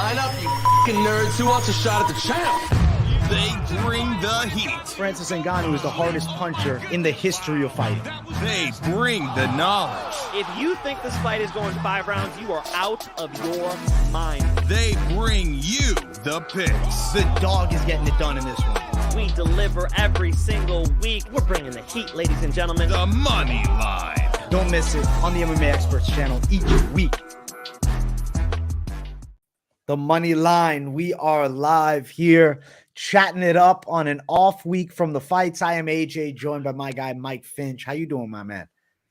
Line up, you fucking nerds. Who wants a shot at the champ? They bring the heat. Francis Ngannou is the hardest puncher in the history of fighting. They bring the knowledge. If you think this fight is going 5 rounds, you are out of your mind. They bring you the picks. The dog is getting it done in this one. We deliver every single week. We're bringing the heat, ladies and gentlemen. The Moneyline. Don't miss it on the MMA Experts channel each week. The Moneyline. We are live here, chatting it up on an off week from the fights. I am AJ, joined by my guy Mike Finch. How you doing, my man?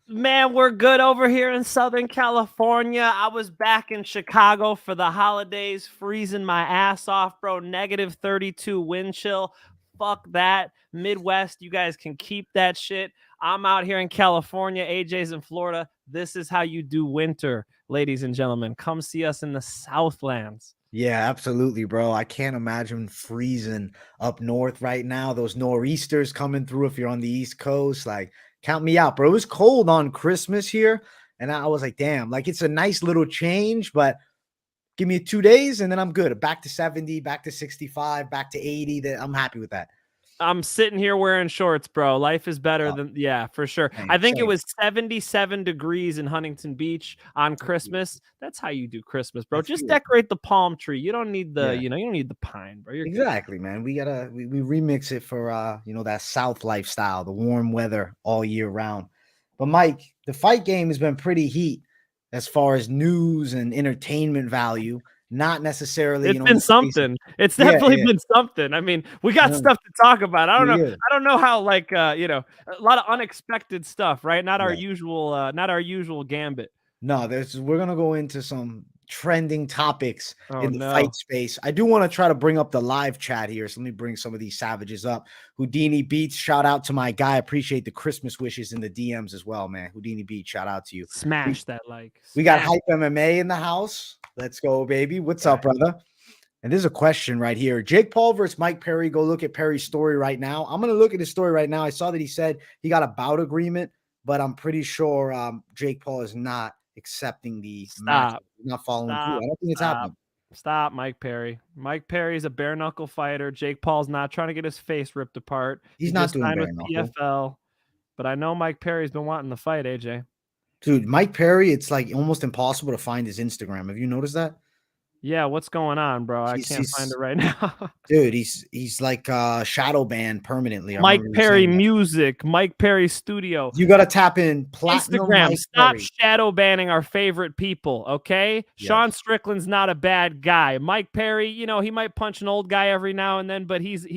Man, we're good over here in Southern California. I was back in Chicago for the holidays, freezing my ass off, bro. Negative 32 wind chill. Fuck that. Midwest, you guys can keep that shit. I'm out here in California. AJ's in Florida. This is how you do winter, ladies and gentlemen. Come see us in the Southlands. Yeah, absolutely, bro. I can't imagine freezing up north right now. Those nor'easters coming through if you're on the East Coast. Like, count me out, bro. It was cold on Christmas here, and I was like, damn, like it's a nice little change, but give me 2 days and then I'm good. Back to 70, back to 65, back to 80. I'm happy with that. I'm sitting here wearing shorts, bro. Life is better than, yeah, for sure. Same, I think same. it was 77 degrees in Huntington Beach on Christmas. That's how you do Christmas, bro. That's Just beautiful. decorate the palm tree. You don't need the, Yeah. you don't need the pine, bro. You're good. Exactly, man. We gotta we remix it for that South lifestyle, the warm weather all year round. But Mike, the fight game has been pretty heat as far as news and entertainment value. Not necessarily. It's been something. It's definitely been something. I mean, we got stuff to talk about. I don't know. Yeah. I don't know how, like, a lot of unexpected stuff, right? Not our Right. usual gambit. No, we're gonna go into some trending topics Oh, in the no. fight space. I do want to try to bring up the live chat here. So let me bring some of these savages up. Houdini Beats, shout out to my guy. Appreciate the Christmas wishes in the DMs as well, man. Houdini Beats, shout out to you. Smash that like. We got Smash. Hype MMA in the house. Let's go, baby. What's up, brother? And there's a question right here. Jake Paul versus Mike Perry. Go look at Perry's story right now. I'm going to look at his story right now. I saw that he said he got a bout agreement, but I'm pretty sure Jake Paul is not accepting the match. He's not following through. I don't think it's happening. Stop, Mike Perry. Mike Perry's a bare knuckle fighter. Jake Paul's not trying to get his face ripped apart. He's He not just doing signed bare with knuckle. PFL. But I know Mike Perry's been wanting the fight, AJ. Dude, Mike Perry, it's like almost impossible to find his Instagram. Have you noticed that? Yeah, what's going on, bro? I can't find it right now. Dude, he's like shadow banned permanently. I Mike remember you Perry saying that. Music, Mike Perry Studio. You got to tap in platinum Instagram, Mike stop Perry. shadow banning our favorite people, okay? Yes. Sean Strickland's not a bad guy. Mike Perry, he might punch an old guy every now and then, but he's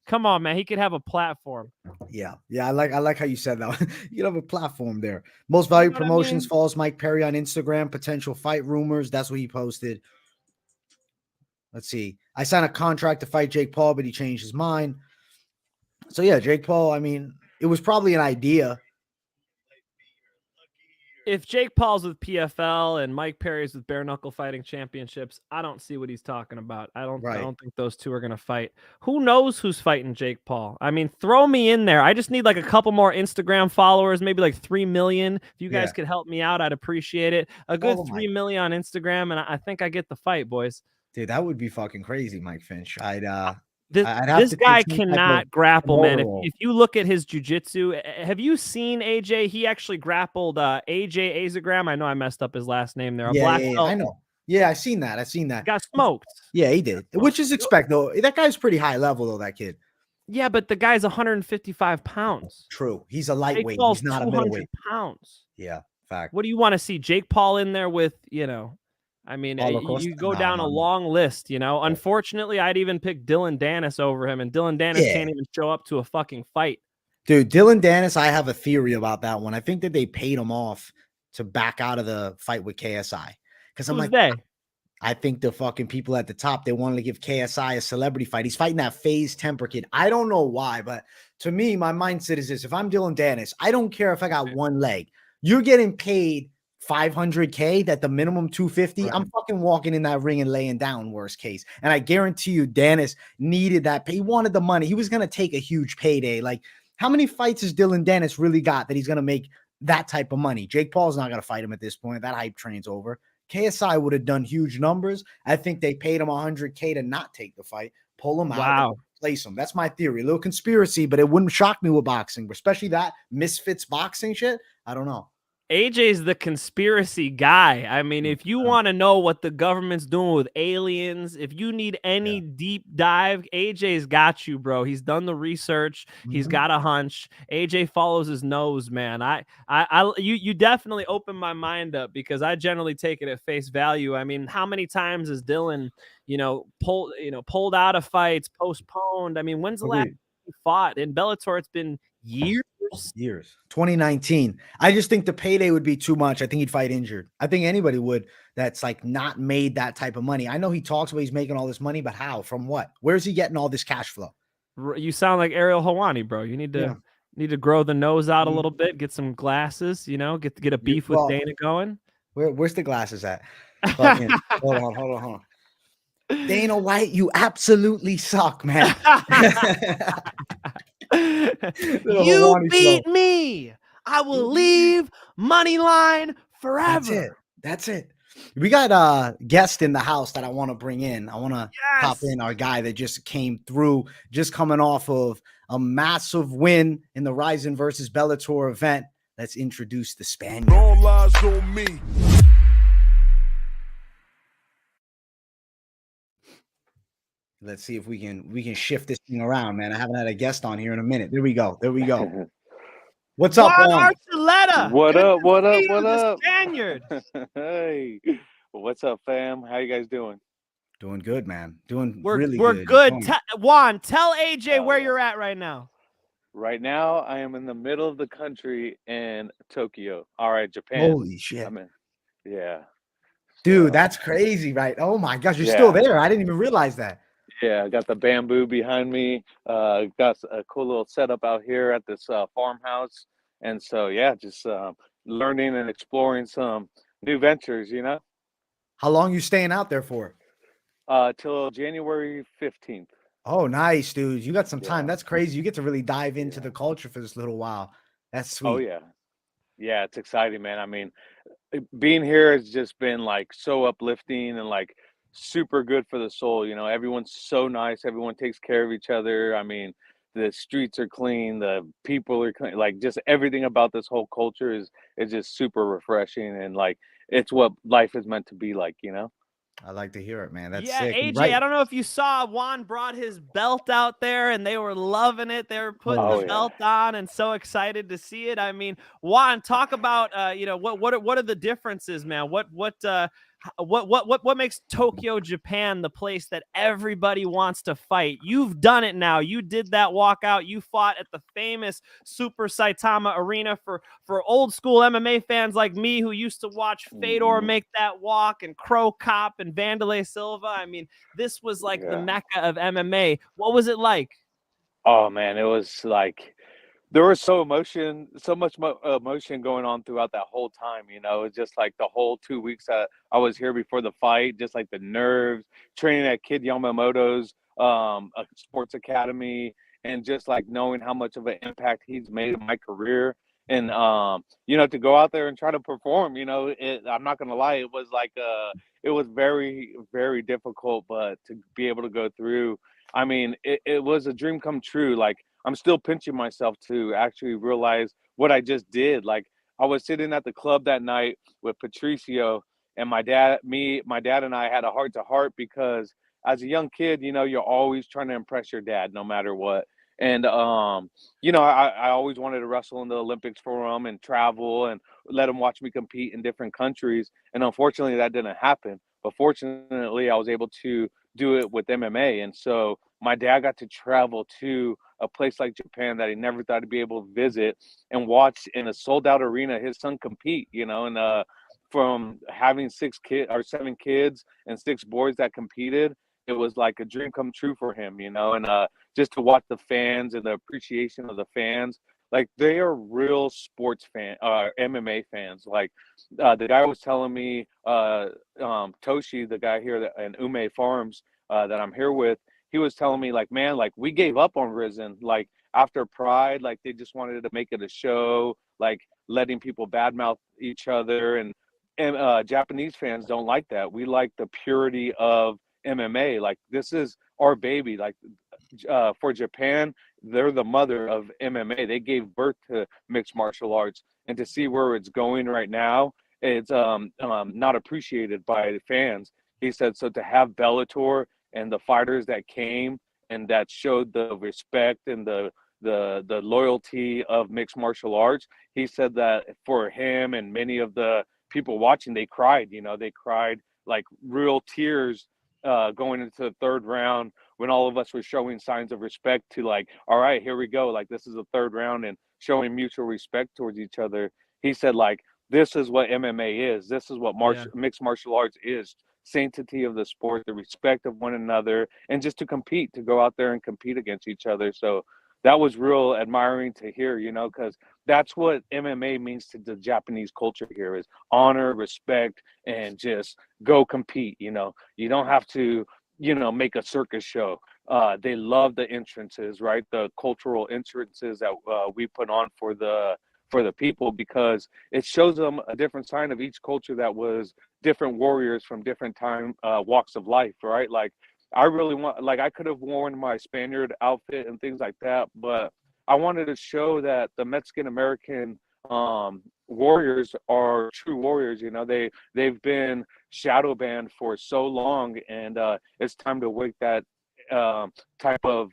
come on, man. He could have a platform. Yeah. I like how you said that. You have a platform there. Most Valuable know what I Promotions mean? follows Mike Perry on Instagram. Potential fight rumors. That's what he posted. Let's see. I signed a contract to fight Jake Paul, but he changed his mind. So yeah, Jake Paul, I mean, it was probably an idea. If Jake Paul's with PFL and Mike Perry's with bare knuckle fighting championships, I don't see what he's talking about. I don't think those two are going to fight. Who knows who's fighting Jake Paul? I mean, throw me in there. I just need like a couple more Instagram followers, maybe like 3 million. If you guys could help me out, I'd appreciate it. A good 3 million on Instagram, and I think I get the fight, boys. Dude, that would be fucking crazy, Mike Finch. This guy cannot grapple, man. roll. If you look at his jiu-jitsu, have you seen AJ? He actually grappled AJ Azagram. I know I messed up his last name there. Yeah, belt. I know. Yeah, I seen that. Got smoked. Yeah, he did. Which is expect though. That guy's pretty high level though, that kid. Yeah, but the guy's 155 pounds. True. He's a Jake lightweight. Paul's He's not a 200 middleweight. pounds. Yeah, fact. What do you want to see? Jake Paul in there with, I mean, Holocaust? you go No, down a long list, Unfortunately, I'd even pick Dylan Dennis over him, and Dylan Dennis can't even show up to a fucking fight. Dude, Dylan Dennis, I have a theory about that one. I think that they paid him off to back out of the fight with KSI. Because I'm Who's like, they? I think the fucking people at the top, they wanted to give KSI a celebrity fight. He's fighting that FaZe Temper kid. I don't know why, but to me, my mindset is this. If I'm Dylan Dennis, I don't care if I got one leg. You're getting paid $500K, that the minimum 250. Right. I'm fucking walking in that ring and laying down, worst case. And I guarantee you, Dennis needed that pay. He wanted the money. He was going to take a huge payday. Like, how many fights has Dylan Dennis really got that he's going to make that type of money? Jake Paul's not going to fight him at this point. That hype train's over. KSI would have done huge numbers. I think they paid him $100K to not take the fight, pull him out, and replace him. That's my theory. A little conspiracy, but it wouldn't shock me with boxing, especially that misfits boxing shit. I don't know. AJ's the conspiracy guy. I mean, if you want to know what the government's doing with aliens, if you need any deep dive, AJ's got you, bro. He's done the research. He's got a hunch. AJ follows his nose, man. You definitely opened my mind up, because I generally take it at face value. I mean, how many times has Dylan, pulled out of fights, postponed? I mean, when's the last time he fought in Bellator? It's been years. 2019. I just think the payday would be too much. I think he'd fight injured. I think anybody would that's like not made that type of money. I know he talks about he's making all this money, but how? From what? Where's he getting all this cash flow? You sound like Ariel Helwani, bro. You need to grow the nose out a little bit, get some glasses, get a beef with Dana going. Where's the glasses at? Hold on. Dana White, you absolutely suck, man. You beat me. I will leave Moneyline forever. That's it. We got a guest in the house that I want to bring in. I want to pop in our guy that just came through, just coming off of a massive win in the Rizin versus Bellator event. Let's introduce the Spaniard. All eyes on me. Let's see if we can shift this thing around, man. I haven't had a guest on here in a minute. There we go. What's up, Juan Archuleta? What up? Spaniard. Hey, what's up, fam? How you guys doing? Doing good, man. We're good. Juan, tell AJ where you're at right now. Right now, I am in the middle of the country in Tokyo. All right, Japan. Holy shit. Dude, that's crazy, right? Oh my gosh, you're still there. I didn't even realize that. Yeah, I got the bamboo behind me. Got a cool little setup out here at this farmhouse. And so, just learning and exploring some new ventures, How long you staying out there for? Till January 15th. Oh, nice, dude. You got some time. That's crazy. You get to really dive into the culture for this little while. That's sweet. Oh, yeah. Yeah, it's exciting, man. I mean, being here has just been like so uplifting and like super good for the soul. Everyone's so nice. Everyone takes care of each other. I mean, the streets are clean. The people are clean. Like, just everything about this whole culture is just super refreshing. And like, it's what life is meant to be like, I like to hear it, man. That's sick. AJ, I don't know if you saw, Juan brought his belt out there and they were loving it. They were putting the belt on and so excited to see it. I mean, Juan, talk about what are the differences, man? What makes Tokyo, Japan the place that everybody wants to fight? You've done it now. You did that walkout. You fought at the famous Super Saitama Arena for old school MMA fans like me who used to watch Fedor make that walk and Crow Cop and Vanderlei Silva. I mean, this was like the mecca of MMA. What was it like? Oh man, it was like there was so much emotion going on throughout that whole time. It's just like the whole 2 weeks that I was here before the fight, just like the nerves, training at Kid Yamamoto's a sports academy, and just like knowing how much of an impact he's made in my career. And to go out there and try to perform, I'm not gonna lie, it was like it was very, very difficult, but to be able to go through, I mean, it was a dream come true. Like, I'm still pinching myself to actually realize what I just did. Like, I was sitting at the club that night with Patricio, and my dad and I had a heart to heart, because as a young kid, you're always trying to impress your dad no matter what. And, I always wanted to wrestle in the Olympics for him and travel and let him watch me compete in different countries. And unfortunately that didn't happen. But fortunately I was able to do it with MMA. And so my dad got to travel to a place like Japan that he never thought he'd be able to visit and watch in a sold out arena his son compete, and from having 7 kids and 6 boys that competed, it was like a dream come true for him, and just to watch the fans and the appreciation of the fans. Like, they are real sports MMA fans. Like, the guy was telling me, Toshi, the guy here in Ume Farms that I'm here with, he was telling me, like, man, like, we gave up on Rizin. Like, after Pride, like, they just wanted to make it a show, like, letting people badmouth each other. And and Japanese fans don't like that. We like the purity of MMA. Like, this is our baby. Like, for Japan, they're the mother of MMA. They gave birth to mixed martial arts, and to see where it's going right now, it's not appreciated by the fans. He said, so to have Bellator and the fighters that came and that showed the respect and the loyalty of mixed martial arts, he said that for him and many of the people watching, they cried. They cried like real tears going into the third round, when all of us were showing signs of respect to, like, all right, here we go. Like, this is the third round, and showing mutual respect towards each other. He said, like, this is what MMA is. This is what mixed martial arts is. Sanctity of the sport, the respect of one another, and just to compete, to go out there and compete against each other. So that was real admiring to hear, because that's what MMA means to the Japanese culture here, is honor, respect, and just go compete. You don't have to, make a circus show. They love the entrances, right? The cultural entrances that we put on for the people, because it shows them a different side of each culture that was different warriors from different walks of life, right? Like, I really I could have worn my Spaniard outfit and things like that, but I wanted to show that the Mexican American warriors are true warriors. They've been shadow banned for so long, and it's time to wake that type of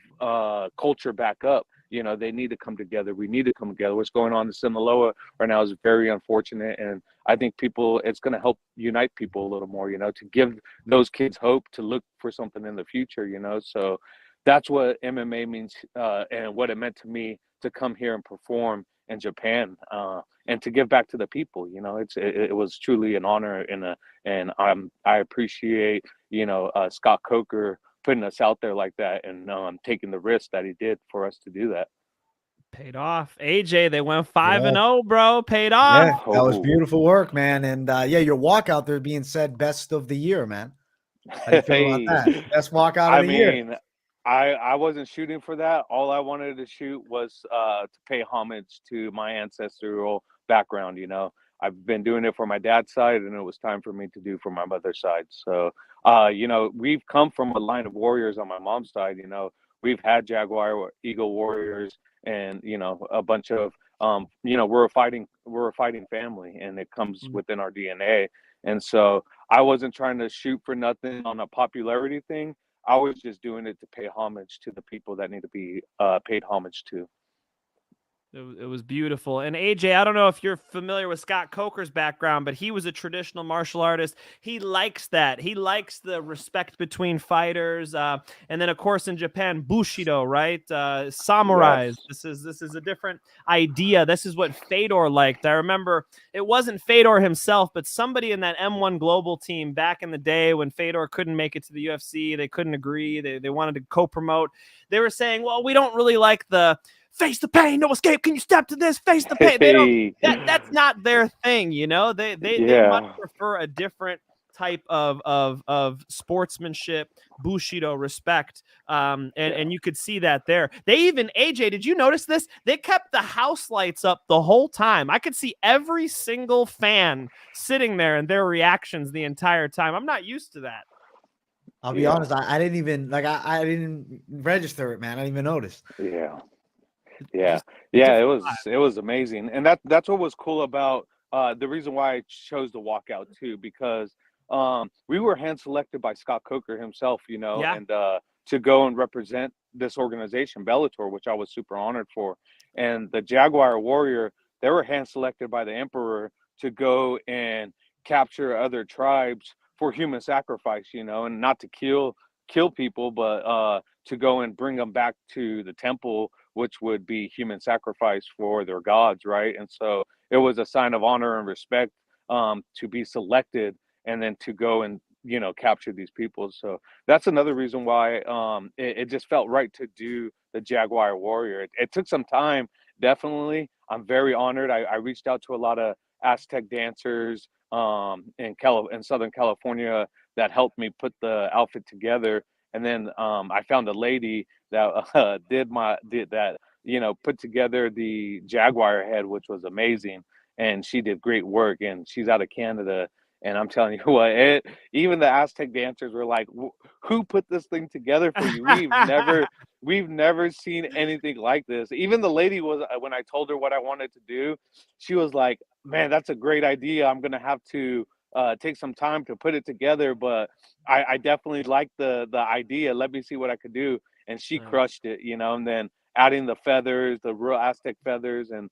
culture back up. They need to come together. We need to come together. What's going on in Sinaloa right now is very unfortunate, and I think it's going to help unite people a little more, to give those kids hope to look for something in the future, So that's what MMA means, and what it meant to me to come here and perform in Japan, and to give back to the people. It was truly an honor, and I appreciate, Scott Coker putting us out there like that, and taking the risk that he did for us to do that. Paid off. AJ, they went 5-0, bro. Paid off. Yeah, that was beautiful work, man. And your walkout there being said best of the year, man. How do you feel about that? Best walkout of the year. I wasn't shooting for that. All I wanted to shoot was to pay homage to my ancestral background. I've been doing it for my dad's side, and it was time for me to do for my mother's side. So, we've come from a line of warriors on my mom's side. We've had Jaguar, Eagle warriors, and a bunch of we're a fighting family, and it comes within our DNA. And so I wasn't trying to shoot for nothing on a popularity thing. I was just doing it to pay homage to the people that need to be paid homage to. It was beautiful. And AJ, I don't know if you're familiar with Scott Coker's background, but he was a traditional martial artist. He likes that. He likes the respect between fighters. And then, of course, in Japan, Bushido, right? Samurais. Yes. This is a different idea. This is what Fedor liked. I remember it wasn't Fedor himself, but somebody in that M1 Global team back in the day when Fedor couldn't make it to the UFC. They couldn't agree. They wanted to co-promote. They were saying, well, we don't really like the face the pain, no escape. Can you step to this? Face the pain. They don't. That's not their thing, They much prefer a different type of sportsmanship, Bushido respect, and you could see that there. They even, AJ, did you notice this? They kept the house lights up the whole time. I could see every single fan sitting there and their reactions the entire time. I'm not used to that. I'll be honest. I didn't even I didn't register it, man. I didn't even notice. It was amazing, and that's what was cool about the reason why I chose to walk out too, because we were hand selected by Scott Coker himself, and to go and represent this organization, Bellator, which I was super honored for. And the Jaguar Warrior, they were hand selected by the Emperor to go and capture other tribes for human sacrifice, and not to kill people, but to go and bring them back to the temple, which would be human sacrifice for their gods, right? And so it was a sign of honor and respect to be selected and then to go and capture these people. So that's another reason why it just felt right to do the Jaguar Warrior. It took some time, definitely. I'm very honored. I reached out to a lot of Aztec dancers in Southern California that helped me put the outfit together. And then I found a lady that put together the Jaguar head, which was amazing. and she did great work, and she's out of Canada. And I'm telling you what, even the Aztec dancers were like, "Who put this thing together for you? We've never seen anything like this." Even the lady was, when I told her what I wanted to do, she was like, "Man, that's a great idea. I'm gonna have to take some time to put it together, but I definitely like the idea. Let me see what I could do." And she crushed it, you know. And then adding the feathers, the real Aztec feathers, and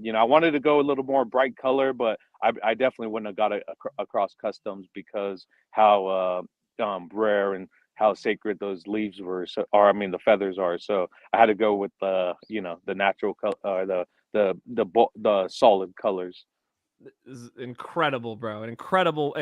you know, I wanted to go a little more bright color, but I definitely wouldn't have got it across customs because how rare and how sacred those leaves were, so, or I mean the feathers are. So I had to go with the, you know, the natural color, the solid colors. This is incredible, bro. An incredible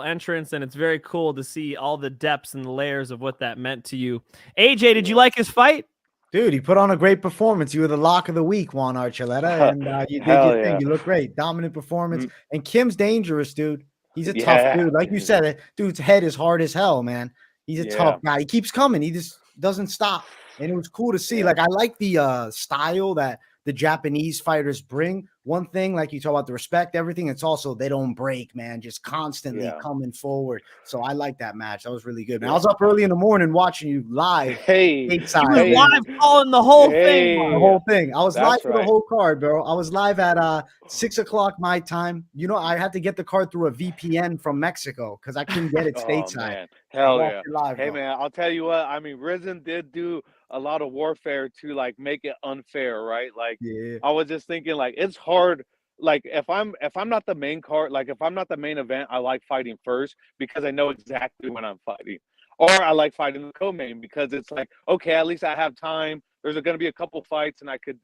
entrance, and it's very cool to see all the depths and the layers of what that meant to you. AJ, did you like his fight? Dude, he put on a great performance. You were the lock of the week, Juan Archuleta, and you did your thing. You look great. Dominant performance. And Kim's dangerous, dude. He's a tough dude. Like you said, dude's head is hard as hell, man. He's a tough guy. He keeps coming. He just doesn't stop. And it was cool to see. Like, I like the style that the Japanese fighters bring. One thing, like you talk about the respect, everything, it's also they don't break, man, just constantly coming forward. So I like that match. That was really good, man. I was up early in the morning watching you live. You were live calling the whole thing. The whole thing. I was live for the whole card, bro. I was live at 6 o'clock my time. You know, I had to get the card through a VPN from Mexico because I couldn't get it stateside. Man. Hell yeah. Live, hey, man, I'll tell you what. I mean, Rizin did do a lot of warfare to like make it unfair, right? Like, I was just thinking, like, it's hard. Like, if I'm not the main card, like if I'm not the main event, I like fighting first because I know exactly when I'm fighting. Or I like fighting the co-main because it's like, okay, at least I have time. There's going to be a couple fights and I could,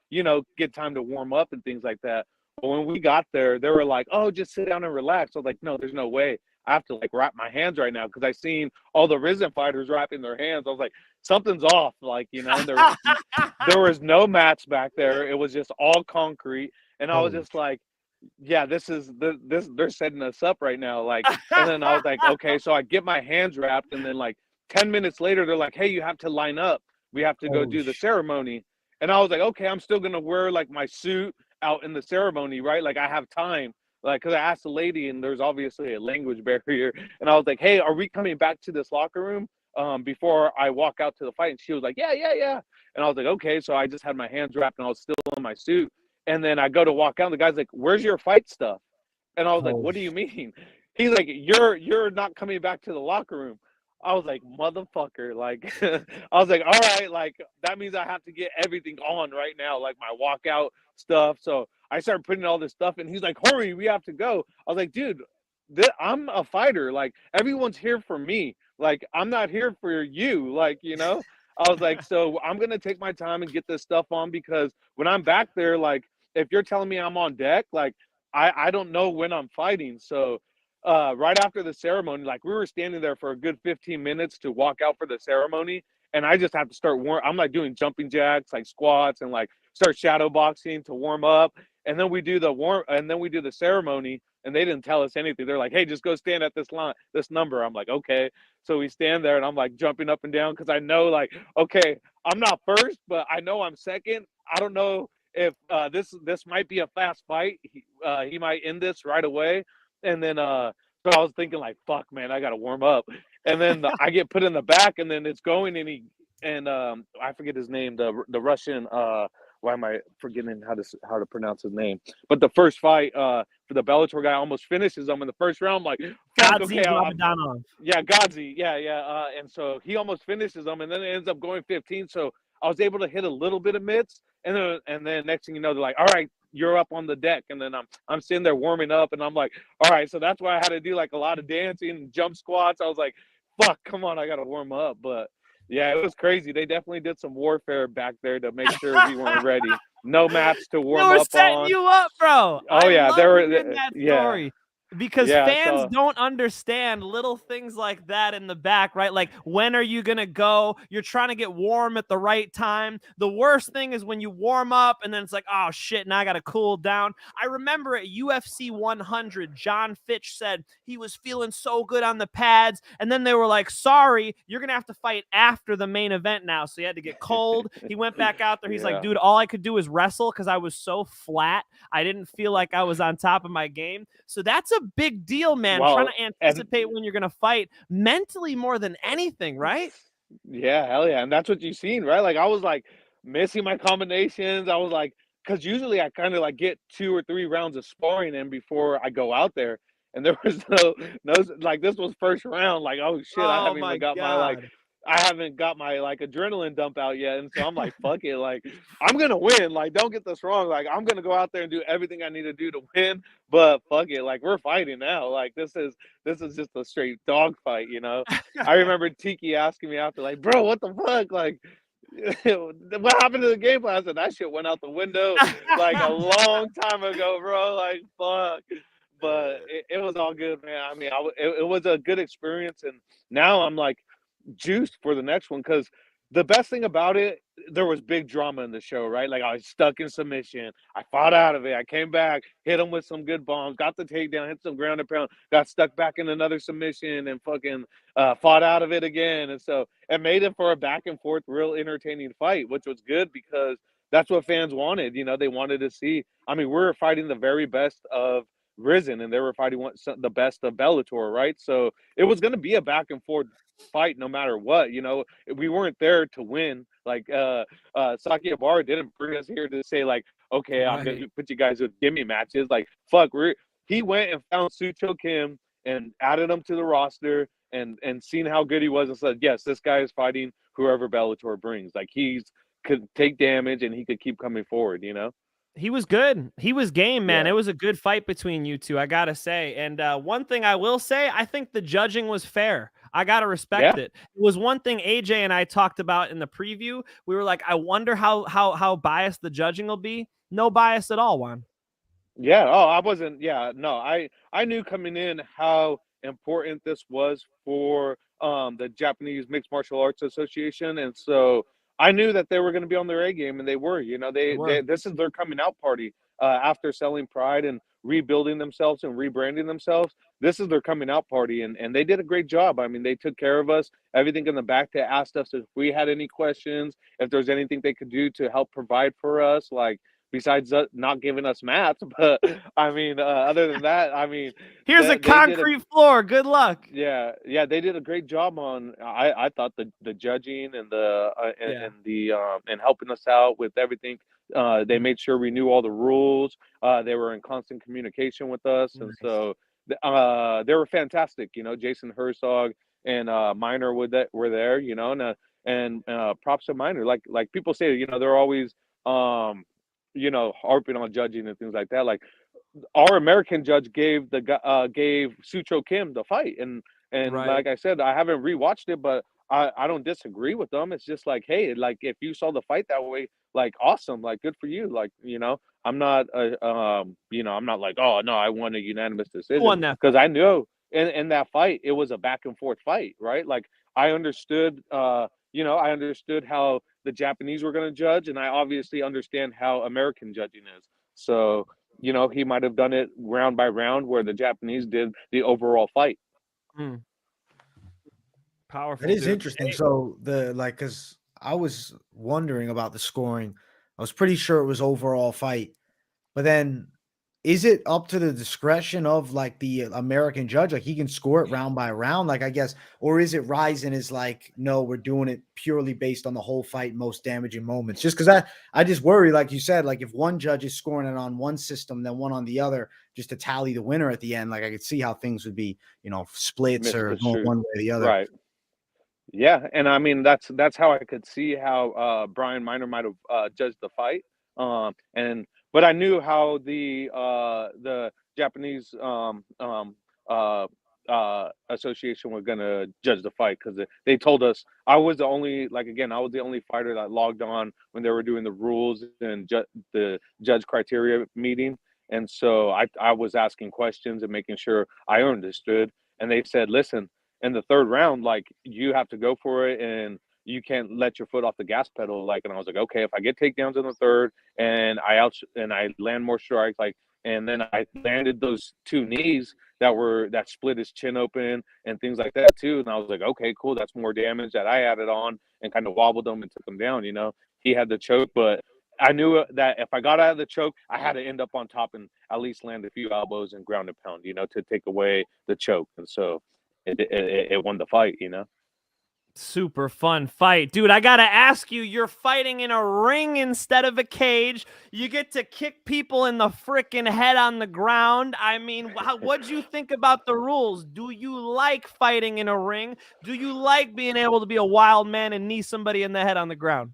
you know, get time to warm up and things like that. But when we got there, they were like, "Oh, just sit down and relax." I was like, "No, there's no way. I have to like wrap my hands right now," because I seen all the Rizin fighters wrapping their hands. I was like, something's off. Like, you know, there was no mats back there. It was just all concrete. And I was just like, yeah, this they're setting us up right now. Like, and then I was like, okay, so I get my hands wrapped, and then like 10 minutes later, they're like, "Hey, you have to line up. We have to go do the ceremony." And I was like, okay, I'm still gonna wear like my suit out in the ceremony, right? Like, I have time. Like, because I asked the lady, and there's obviously a language barrier, and I was like, "Hey, are we coming back to this locker room before I walk out to the fight?" And she was like, yeah. And I was like, okay. So I just had my hands wrapped, and I was still in my suit. And then I go to walk out, and the guy's like, "Where's your fight stuff?" And I was like, "What do you mean?" He's like, "You're not coming back to the locker room." I was like, "Motherfucker!" Like, I was like, "All right, like that means I have to get everything on right now, like my walkout stuff." So I started putting all this stuff, and he's like, "Hurry, we have to go." I was like, "Dude, I'm a fighter. Like, everyone's here for me. Like, I'm not here for you. Like, you know." I was like, "So I'm gonna take my time and get this stuff on, because when I'm back there, like, if you're telling me I'm on deck, like I don't know when I'm fighting." So right after the ceremony, like, we were standing there for a good 15 minutes to walk out for the ceremony, and I just have to start I'm like doing jumping jacks, like squats, and like start shadow boxing to warm up. And then we do the ceremony, and they didn't tell us anything. They're like, "Hey, just go stand at this number." I'm like, "Okay." So we stand there, and I'm like jumping up and down because I know, like, okay, I'm not first, but I know I'm second. I don't know if this might be a fast fight. He might end this right away. And then so I was thinking, like, fuck, man, I gotta warm up. And then I get put in the back, and then it's going, and I forget his name, the Russian, why am I forgetting how to pronounce his name? But the first fight for the Bellator guy almost finishes him in the first round. I'm like, fuck, okay, Gadzi, and so he almost finishes him, and then it ends up going 15. So I was able to hit a little bit of mitts, and then next thing you know, they're like, "All right, you're up on the deck." And then I'm sitting there warming up, and I'm like, all right. So that's why I had to do like a lot of dancing and jump squats. I was like, fuck, come on, I gotta warm up. But yeah, it was crazy. They definitely did some warfare back there to make sure we weren't ready. No mats to warm up on. They were setting you up, bro. Oh, yeah, they were in that story. Because Yeah, fans so don't understand little things like that in the back, right? Like, when are you going to go? You're trying to get warm at the right time. The worst thing is when you warm up and then it's like, oh shit, now I got to cool down. I remember at UFC 100, John Fitch said he was feeling so good on the pads. And then they were like, sorry, you're going to have to fight after the main event now. So he had to get cold. He went back out there. He's like, yeah. dude, all I could do is wrestle because I was so flat. I didn't feel like I was on top of my game. So that's a big deal, man. Trying Well, to and anticipate when you're going to fight mentally more than anything, right? yeah, hell yeah. And that's what you've seen, right? Like I was like missing my combinations. I was like, because usually I kind of like get 2 or 3 rounds of sparring in before I go out there. And there was no, like this was first round. Like, oh shit, Oh my God. I haven't got my like adrenaline dump out yet. And so I'm like, fuck it. Like, I'm going to win. Like, don't get this wrong. Like, I'm going to go out there and do everything I need to do to win. But fuck it. Like, we're fighting now. Like, this is just a straight dog fight, you know? I remember Tiki asking me after, like, bro, what the fuck? Like, what happened to the game plan? I said, that shit went out the window like a long time ago, bro. Like, fuck. But it was all good, man. I mean, it was a good experience. And now I'm like juiced for the next one because the best thing about it, there was big drama in the show, right? Like I was stuck in submission. I fought out of it. I came back, hit him with some good bombs, got the takedown, hit some ground and pound, got stuck back in another submission and fucking fought out of it again. And so it made it for a back and forth, real entertaining fight, which was good because that's what fans wanted. You know, they wanted to see. I mean, we're fighting the very best of Rizin, and they were fighting the best of Bellator, right? So it was going to be a back and forth fight no matter what. You know, we weren't there to win. Like Saki Abara didn't bring us here to say like, okay, I'm gonna put you guys with gimme matches. Like, fuck, he went and found Sucho Kim and added him to the roster and seen how good he was and said, yes, this guy is fighting whoever Bellator brings. Like could take damage and he could keep coming forward, you know? He was good. He was game, man. Yeah. It was a good fight between you two, I gotta say. And one thing I will say, I think the judging was fair. I gotta respect Yeah. it. It was one thing AJ and I talked about in the preview. We were like, I wonder how biased the judging will be. No bias at all, Juan. Yeah. Oh, I wasn't. Yeah. No, I knew coming in how important this was for the Japanese Mixed Martial Arts Association, and so I knew that they were going to be on their A game, and they were. You know, They were. this is their coming out party after selling Pride and rebuilding themselves and rebranding themselves. This is their coming out party, and they did a great job. I mean, they took care of us. Everything in the back. They asked us if we had any questions, if there's anything they could do to help provide for us, like. Besides not giving us mats, but I mean, other than that, I mean, here's a concrete floor. Good luck. Yeah, they did a great job on. I thought the judging and the and helping us out with everything. They made sure we knew all the rules. They were in constant communication with us, and so they were fantastic. You know, Jason Herzog and Miner were there. You know, and props to Miner. Like people say, you know, they're always you know, harping on judging and things like that. Like our American judge gave Sucho Kim the fight, and like I said, I haven't rewatched it, but I don't disagree with them. It's just like, hey, like if you saw the fight that way, like awesome, like good for you. Like, you know, I'm not you know, I'm not like, oh no, I won a unanimous decision because I knew in that fight it was a back and forth fight, right? Like I understood you know, I understood how the Japanese were going to judge, and I obviously understand how American judging is. So, you know, he might have done it round by round where the Japanese did the overall fight. Powerful. It is interesting. So because I was wondering about the scoring. I was pretty sure it was overall fight, but then is it up to the discretion of like the American judge? Like he can score it round by round, like I guess, or is it Rizin is like, no, we're doing it purely based on the whole fight, most damaging moments? Just because I just worry, like you said, like if one judge is scoring it on one system, then one on the other, just to tally the winner at the end. Like I could see how things would be, you know, splits or going one way or the other. Right. Yeah, and I mean that's how I could see how Brian Miner might have judged the fight. But I knew how the Japanese association was gonna judge the fight because they told us I was the only fighter that logged on when they were doing the rules and the judge criteria meeting, And so I was asking questions and making sure I understood. And they said, listen, in the third round, like, you have to go for it and you can't let your foot off the gas pedal. Like, and I was like, okay, if I get takedowns in the third and I land more strikes, like, and then I landed those two knees that split his chin open and things like that too. And I was like, okay, cool. That's more damage that I added on and kind of wobbled him and took him down. You know, he had the choke, but I knew that if I got out of the choke, I had to end up on top and at least land a few elbows and ground and pound, you know, to take away the choke. And so it won the fight, you know. Super fun fight. Dude, I gotta ask you, you're fighting in a ring instead of a cage. You get to kick people in the freaking head on the ground. I mean, what'd you think about the rules? Do you like fighting in a ring? Do you like being able to be a wild man and knee somebody in the head on the ground?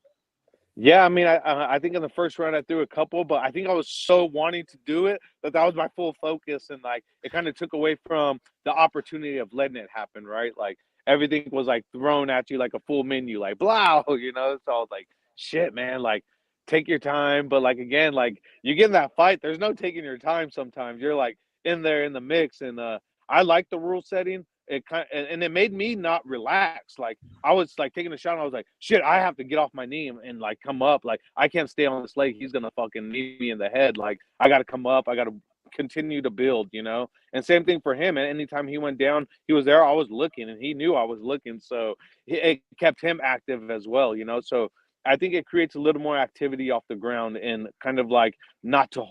Yeah, I mean, I think in the first round I threw a couple, but I think I was so wanting to do it that was my full focus, and like it kind of took away from the opportunity of letting it happen, right? Like everything was like thrown at you like a full menu, like blah, you know. So I was like, shit, man, like take your time, but like again, like you get in that fight, there's no taking your time. Sometimes you're like in there in the mix, and I like the rule setting. It kind and it made me not relax. Like I was like taking a shot and I was like, shit, I have to get off my knee and like come up. Like I can't stay on this leg. He's gonna fucking knee me in the head. Like I gotta come up. I gotta continue to build, you know? And same thing for him. And anytime he went down, he was there. I was looking and he knew I was looking. So it kept him active as well, you know? So I think it creates a little more activity off the ground and kind of like not to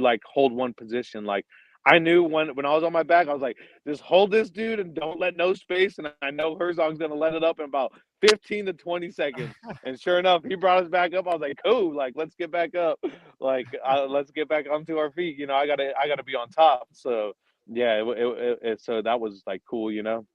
like hold one position. Like I knew when I was on my back, I was like, just hold this dude and don't let no space. And I know Herzog's going to let it up in about 15 to 20 seconds. And sure enough, he brought us back up. I was like, cool, like, let's get back up. Like, let's get back onto our feet. You know, I gotta be on top. So yeah, so that was like cool, you know?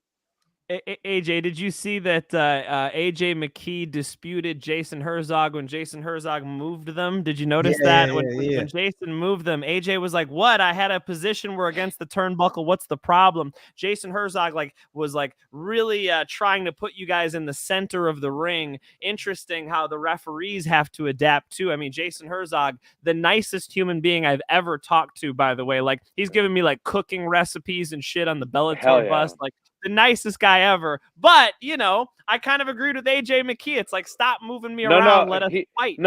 AJ, did you see that AJ McKee disputed Jason Herzog when Jason Herzog moved them? Did you notice that? When Jason moved them, AJ was like, what? I had a position where against the turnbuckle. What's the problem? Jason Herzog was really trying to put you guys in the center of the ring. Interesting how the referees have to adapt too. I mean, Jason Herzog, the nicest human being I've ever talked to, by the way. Like he's giving me like cooking recipes and shit on the Bellator bus. Like the nicest guy ever. But, you know, I kind of agreed with AJ McKee. It's like, stop moving me around. Let us fight.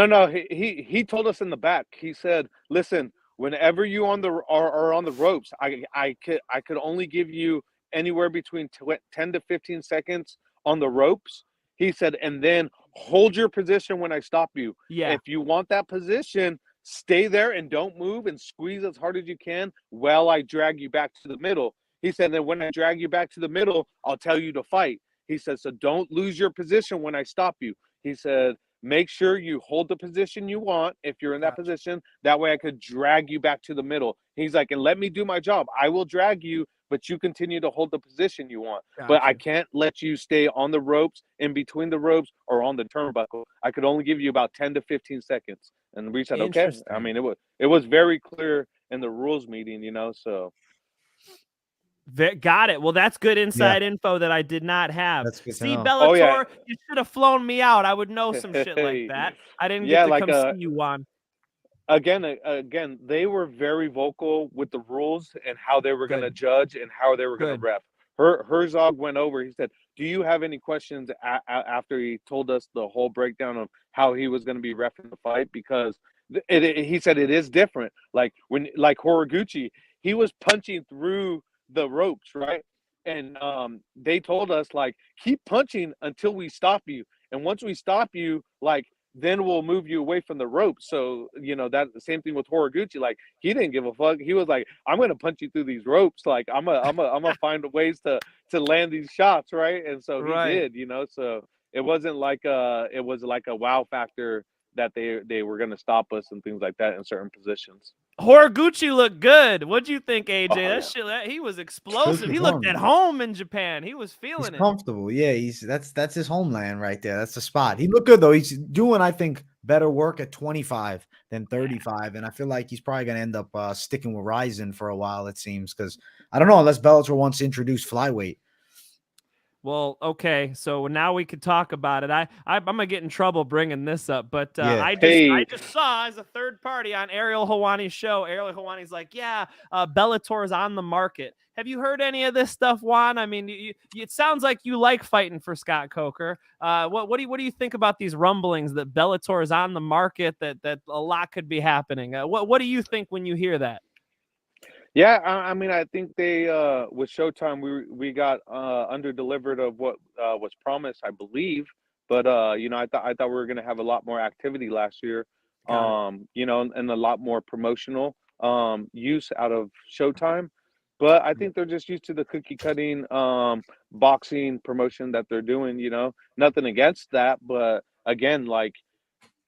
He told us in the back. He said, listen, whenever you are on the ropes, I could only give you anywhere between 10 to 15 seconds on the ropes. He said, and then hold your position when I stop you. Yeah. If you want that position, stay there and don't move and squeeze as hard as you can while I drag you back to the middle. He said that when I drag you back to the middle, I'll tell you to fight. He said, so don't lose your position when I stop you. He said, make sure you hold the position you want if you're in that position. That way I could drag you back to the middle. He's like, and let me do my job. I will drag you, but you continue to hold the position you want. But I can't let you stay on the ropes, in between the ropes, or on the turnbuckle. I could only give you about 10 to 15 seconds. And we said, okay. I mean, it was very clear in the rules meeting, you know, so. Got it. Well, that's good inside info that I did not have. That's good See, to know. Bellator, you should have flown me out. I would know some shit like that. I didn't get to come see you, Juan. Again, they were very vocal with the rules and how they were going to judge and how they were going to ref. Herzog went over. He said, do you have any questions after he told us the whole breakdown of how he was going to be reffing the fight? Because he said it is different. Like Horiguchi, he was punching through the ropes, right? And they told us, like, keep punching until we stop you. And once we stop you, like, then we'll move you away from the ropes. So, you know, that the same thing with Horiguchi. Like, he didn't give a fuck. He was like, I'm gonna punch you through these ropes. Like, I'm gonna find ways to land these shots, right? And so he did, you know. So it wasn't like it was like a wow factor that they were gonna stop us and things like that in certain positions. Horiguchi looked good. What'd you think, AJ? Shit, he was explosive. He looked at home in Japan. He was feeling it. Comfortable. Yeah, that's his homeland right there. That's the spot. He looked good though. He's doing, I think, better work at 25 than 35, and I feel like he's probably gonna end up sticking with Rizin for a while. It seems, because I don't know, unless Bellator wants to introduce flyweight. Well, okay, so now we could talk about it. I'm gonna get in trouble bringing this up, but Yeah. I Hey, just saw as a third party on Ariel Helwani's show. Ariel Helwani's like, yeah, Bellator is on the market. Have you heard any of this stuff, Juan? I mean, it sounds like you like fighting for Scott Coker. What do you think about these rumblings that Bellator is on the market? That a lot could be happening. What do you think when you hear that? yeah, I mean, I think they with Showtime we got under delivered of what was promised, I believe. But you know, I thought we were gonna have a lot more activity last year, Got it. you know, and a lot more promotional use out of Showtime. But I think they're just used to the cookie cutting boxing promotion that they're doing. You know, nothing against that, but again, like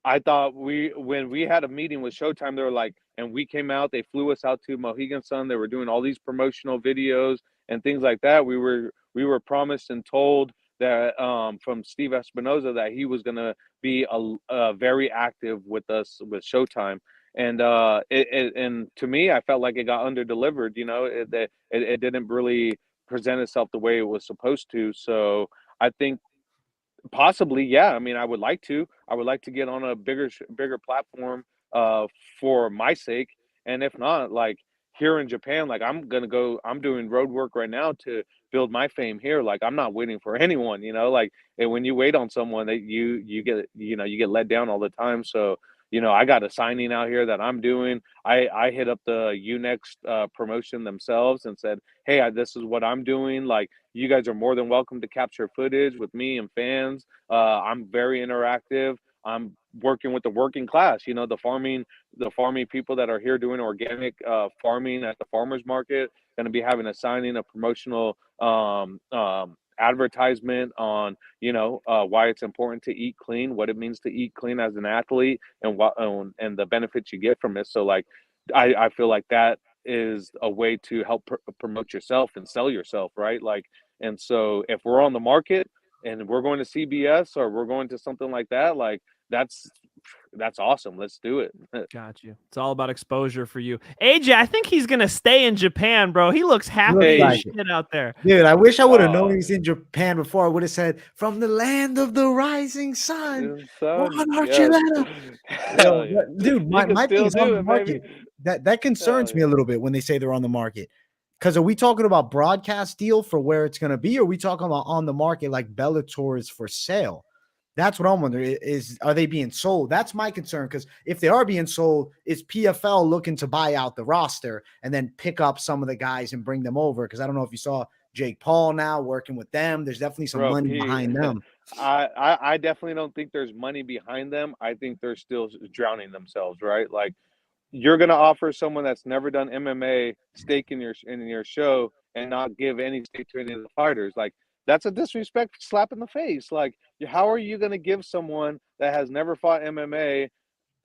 I thought when we had a meeting with Showtime, they were like, and we came out, they flew us out to Mohegan Sun. They were doing all these promotional videos and things like that. We were promised and told that from Steve Espinoza that he was gonna be very active with us with Showtime. And and to me, I felt like it got under delivered. You know, it didn't really present itself the way it was supposed to. So I think possibly, yeah. I mean, I would like to. I would like to get on a bigger platform for my sake. And if not, like here in Japan, like I'm doing road work right now to build my fame here. Like I'm not waiting for anyone, you know, like and when you wait on someone that you get, you know, you get let down all the time. So, you know, I got a signing out here that I'm doing. I hit up the Unext promotion themselves and said, "Hey, this is what I'm doing. Like, you guys are more than welcome to capture footage with me and fans. I'm very interactive. I'm working with the working class, you know, the farming people that are here doing organic farming at the farmers market. Going to be having a signing, a promotional advertisement on, you know, why it's important to eat clean, what it means to eat clean as an athlete, and what and the benefits you get from it. So, like, I feel like that is a way to help promote yourself and sell yourself, right? Like, and so if we're on the market and we're going to CBS or we're going to something like that, like that's that's awesome. Let's do it. Got you. It's all about exposure for you. AJ, I think he's going to stay in Japan, bro. He looks happy Looks as like shit out there. Dude, I wish I would have known uh, he's in Japan before. I would have said, "From the land of the rising sun, son, Juan yes. Archuleta." Hell Yo, yeah. dude, You can my thing still is on do the it, baby. market. That Hell concerns me yeah. a little bit when they say they're on the market. Because are we talking about broadcast deal for where it's going to be? Or are we talking about on the market like Bellator is for sale? That's what I'm wondering. Are they being sold? That's my concern. Because if they are being sold, is PFL looking to buy out the roster and then pick up some of the guys and bring them over? Because I don't know if you saw Jake Paul now working with them. There's definitely some Bro, money P, behind them. I definitely don't think there's money behind them. I think they're still drowning themselves, right? Like you're gonna offer someone that's never done MMA stake in your show and not give any stake to any of the fighters. Like that's a disrespect slap in the face. Like how are you gonna give someone that has never fought MMA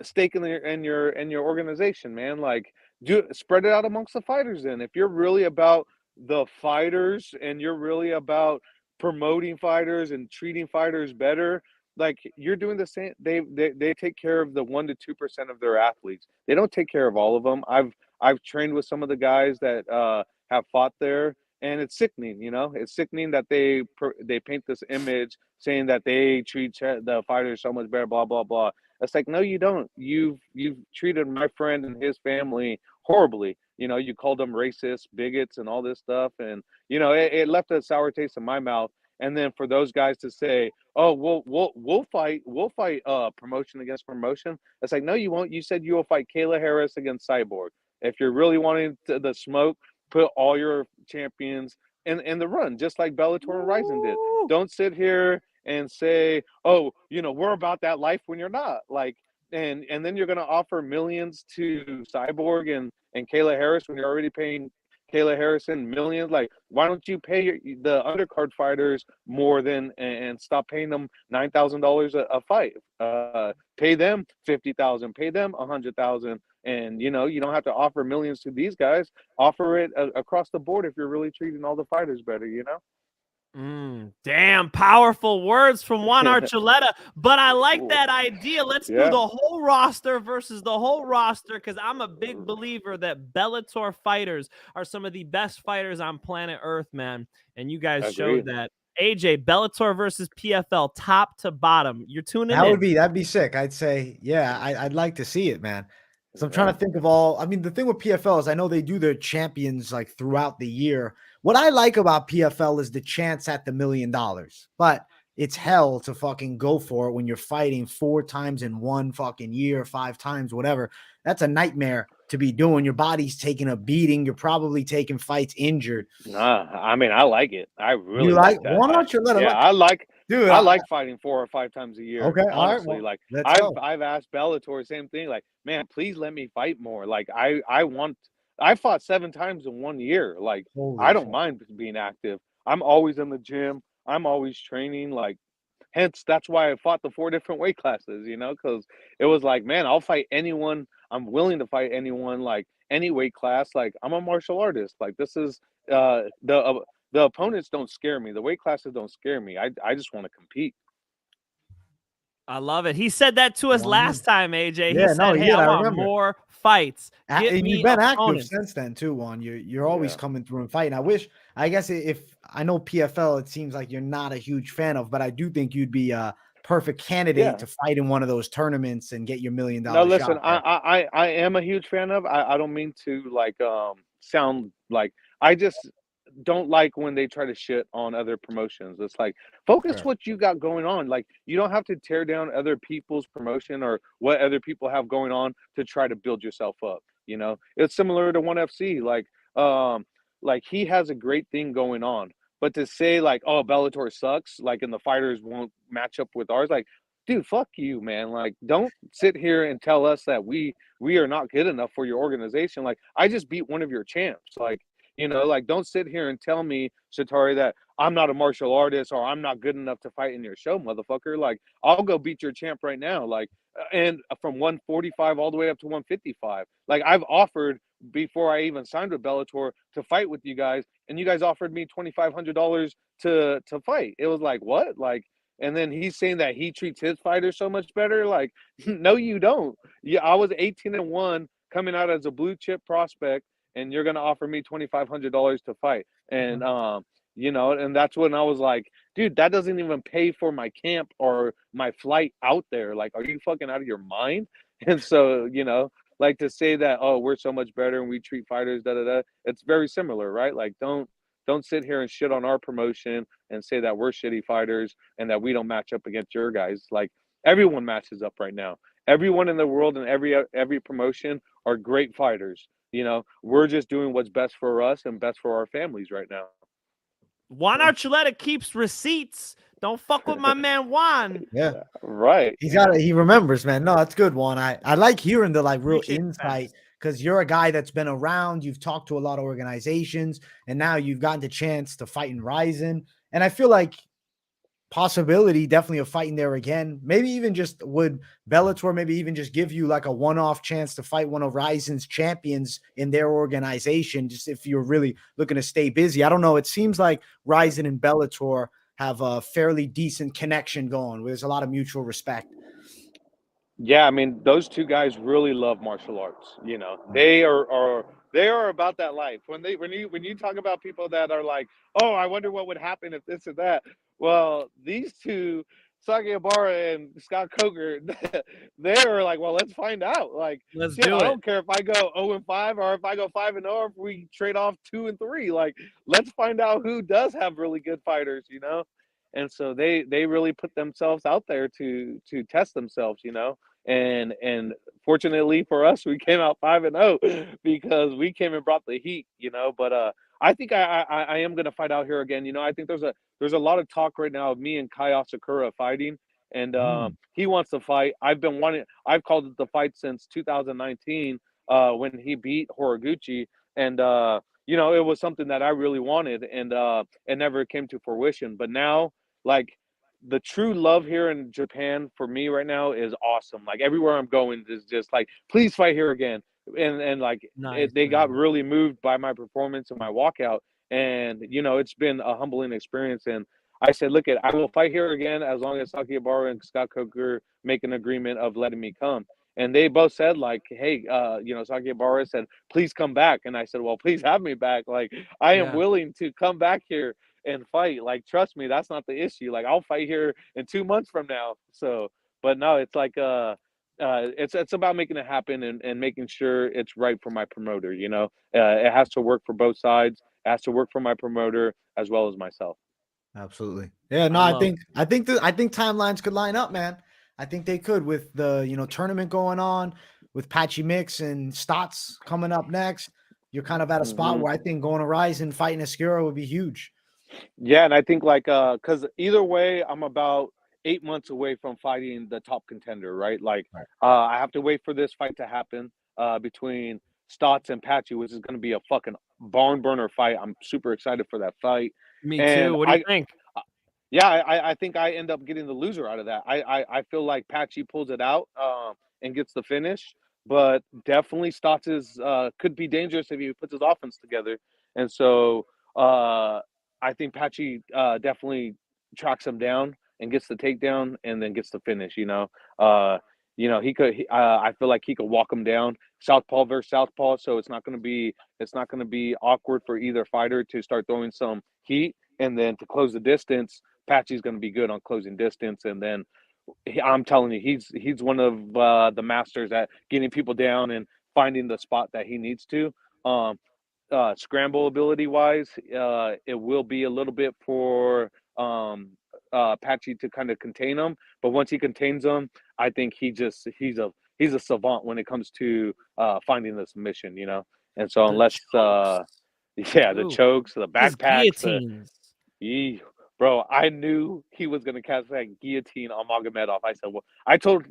a stake in your organization, man? Like do spread it out amongst the fighters then. If you're really about the fighters and you're really about promoting fighters and treating fighters better, like you're doing the same. They take care of the 1 to 2% of their athletes. They don't take care of all of them. I've trained with some of the guys that have fought there, and it's sickening. You know, it's sickening that they paint this image saying that they treat the fighters so much better. Blah blah blah. It's like, no, you don't. You've treated my friend and his family horribly. You know, you called them racist, bigots, and all this stuff, and you know, it left a sour taste in my mouth. And then for those guys to say, "Oh, we'll fight promotion against promotion," it's like, no, you won't. You said you will fight Kayla Harris against Cyborg. If you're really wanting the smoke, put all your champions in the run, just like Bellator and Rizin did. Woo! Don't sit here and say, "Oh, you know, we're about that life," when you're not. Like, and then you're going to offer millions to Cyborg and Kayla Harris when you're already paying Kayla Harrison millions. Like, why don't you pay the undercard fighters more than and stop paying them $9,000 a fight? Pay them 50,000, pay them 100,000, and you know you don't have to offer millions to these guys. Offer it across the board if you're really treating all the fighters better. You know. Damn, powerful words from Juan Archuleta, but I like Ooh, that idea. Let's do yeah. the whole roster versus the whole roster because I'm a big believer that Bellator fighters are some of the best fighters on planet Earth, man. And you guys showed Agreed. that. AJ, Bellator versus PFL, top to bottom. You're tuning in. That'd be sick. I'd say, yeah, I'd like to see it, man. So I'm trying to think of all. I mean, the thing with PFL is I know they do their champions like throughout the year. What I like about PFL is the chance at the $1 million, but it's hell to fucking go for it when you're fighting 4 times in one fucking year, 5 times, whatever. That's a nightmare to be doing. Your body's taking a beating. You're probably taking fights injured. Nah, I mean, I like it. I really You like that. Juan Archuleta? Yeah, I like, dude. I like fighting 4 or 5 times a year. Okay, all right. Honestly, Well, like let's go. I've asked Bellator same thing. Like, man, please let me fight more. Like, I fought 7 times in 1 year. Like, Holy I don't shit. mind being active. I'm always in the gym. I'm always training. Like, hence that's why I fought the 4 different weight classes. You know, because it was like, man, I'll fight anyone. I'm willing to fight anyone. Like any weight class. Like, I'm a martial artist. Like, this is the opponents don't scare me. The weight classes don't scare me. I just want to compete. I love it. He said that to us last time, AJ. Yeah, he said, "Hey, I want more fights." And you've been active since then too, Juan. You're always coming through and fighting. I guess if I know PFL, it seems like you're not a huge fan of, but I do think you'd be a perfect candidate to fight in one of those tournaments and get your $1 million No, listen, shot there. I am a huge fan of. I don't mean to like sound like I just don't like when they try to shit on other promotions. It's like focus what you got going on. Like you don't have to tear down other people's promotion or what other people have going on to try to build yourself up. You know, it's similar to ONE FC. Like he has a great thing going on, but to say like, oh, Bellator sucks, like, and the fighters won't match up with ours, like, dude, fuck you, man. Like, don't sit here and tell us that we are not good enough for your organization. Like, I just beat one of your champs. Like, you know, like, don't sit here and tell me, Shatari, that I'm not a martial artist or I'm not good enough to fight in your show, motherfucker. Like, I'll go beat your champ right now. Like, and from 145 all the way up to 155. Like, I've offered before I even signed with Bellator to fight with you guys, and you guys offered me $2,500 to fight. It was like, what? Like, and then he's saying that he treats his fighters so much better. Like, no, you don't. Yeah, I was 18-1 coming out as a blue chip prospect, and you're gonna offer me $2,500 to fight. And you know, and that's when I was like, dude, that doesn't even pay for my camp or my flight out there. Like, are you fucking out of your mind? And so, you know, like to say that, oh, we're so much better and we treat fighters, da da da. It's very similar, right? Like, don't sit here and shit on our promotion and say that we're shitty fighters and that we don't match up against your guys. Like, everyone matches up right now. Everyone in the world and every promotion are great fighters. You know, we're just doing what's best for us and best for our families right now. Juan Archuleta keeps receipts. Don't fuck with my man Juan. Yeah, right. He remembers, man. No, that's good, Juan. I like hearing the like real insight because you're a guy that's been around. You've talked to a lot of organizations, and now you've gotten the chance to fight in Rizin. And I feel like possibility definitely of fighting there again. Maybe even just would Bellator maybe even just give you like a one-off chance to fight one of Rizin's champions in their organization, just if you're really looking to stay busy. I don't know. It seems like Rizin and Bellator have a fairly decent connection going. There's a lot of mutual respect. Yeah, I mean, those two guys really love martial arts. You know, they are about that life. When you talk about people that are like, oh, I wonder what would happen if this or that. Well, these two, Saki Ibarra and Scott Coker, they're like, well, let's find out. Like, let's shit, do I it. don't care if I go 0-5 or if I go 5-0 or if we trade off 2-3. Like, let's find out who does have really good fighters, you know? And so they really put themselves out there to test themselves, you know? And fortunately for us, we came out 5-0 because we came and brought the heat, you know. But I think I am gonna fight out here again. You know, I think there's a lot of talk right now of me and Kai Asakura fighting, and he wants to fight. I've called it the fight since 2019 when he beat Horiguchi, and you know, it was something that I really wanted, and it never came to fruition. But now, like, the true love here in Japan for me right now is awesome. Like, everywhere I'm going is just like, please fight here again. And like, they got really moved by my performance and my walkout. And, you know, it's been a humbling experience. And I said, look, I will fight here again as long as Saki Ibarra and Scott Coker make an agreement of letting me come. And they both said, like, hey, you know, Saki Ibarra said, please come back. And I said, well, please have me back. Like, I am willing to come back here. and fight. Like, trust me, that's not the issue. Like, I'll fight here in 2 months from now. So, but no, it's like it's about making it happen and making sure it's right for my promoter. It has to work for both sides. It has to work for my promoter as well as myself. Absolutely. Yeah, no, I think timelines could line up, man. I think they could with the tournament going on, with Patchy Mix and Stotts coming up next. You're kind of at a spot where I think going to Rizin, fighting Escura would be huge. Yeah, and I think because either way, I'm about 8 months away from fighting the top contender, right? Like, I have to wait for this fight to happen between Stotts and Patchy, which is going to be a fucking barn burner fight. I'm super excited for that fight. Me And too. What do you think? Yeah, I think I end up getting the loser out of that. I feel like Patchy pulls it out and gets the finish, but definitely Stotts could be dangerous if he puts his offense together. And so I think Patchy definitely tracks him down and gets the takedown and then gets the finish. He could. I feel like he could walk him down, southpaw versus southpaw. So it's not going to be awkward for either fighter to start throwing some heat, and then to close the distance. Patchy's going to be good on closing distance, and then I'm telling you, he's one of the masters at getting people down and finding the spot that he needs to. Scramble ability wise, it will be a little bit for Patchy to kind of contain him, but once he contains him, I think he's a savant when it comes to finding the submission, And so unless the chokes, the backpacks, bro, I knew he was gonna catch that guillotine on Magomedov. I said, well, I told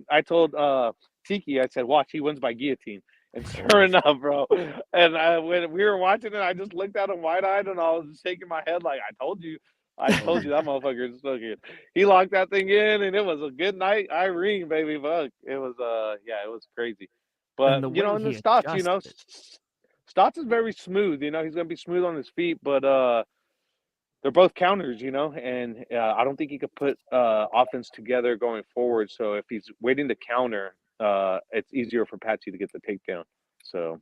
Tiki, I said, watch, he wins by guillotine. And sure enough, bro. And when we were watching it, I just looked at him wide-eyed, and I was just shaking my head like, I told you that motherfucker is so good. He locked that thing in, and it was a good night, Irene, baby. Fuck, it was it was crazy. But in the Stotts, Stotts is very smooth. He's gonna be smooth on his feet, but they're both counters, and I don't think he could put offense together going forward. So if he's waiting to counter, it's easier for Patchy to get the takedown. So,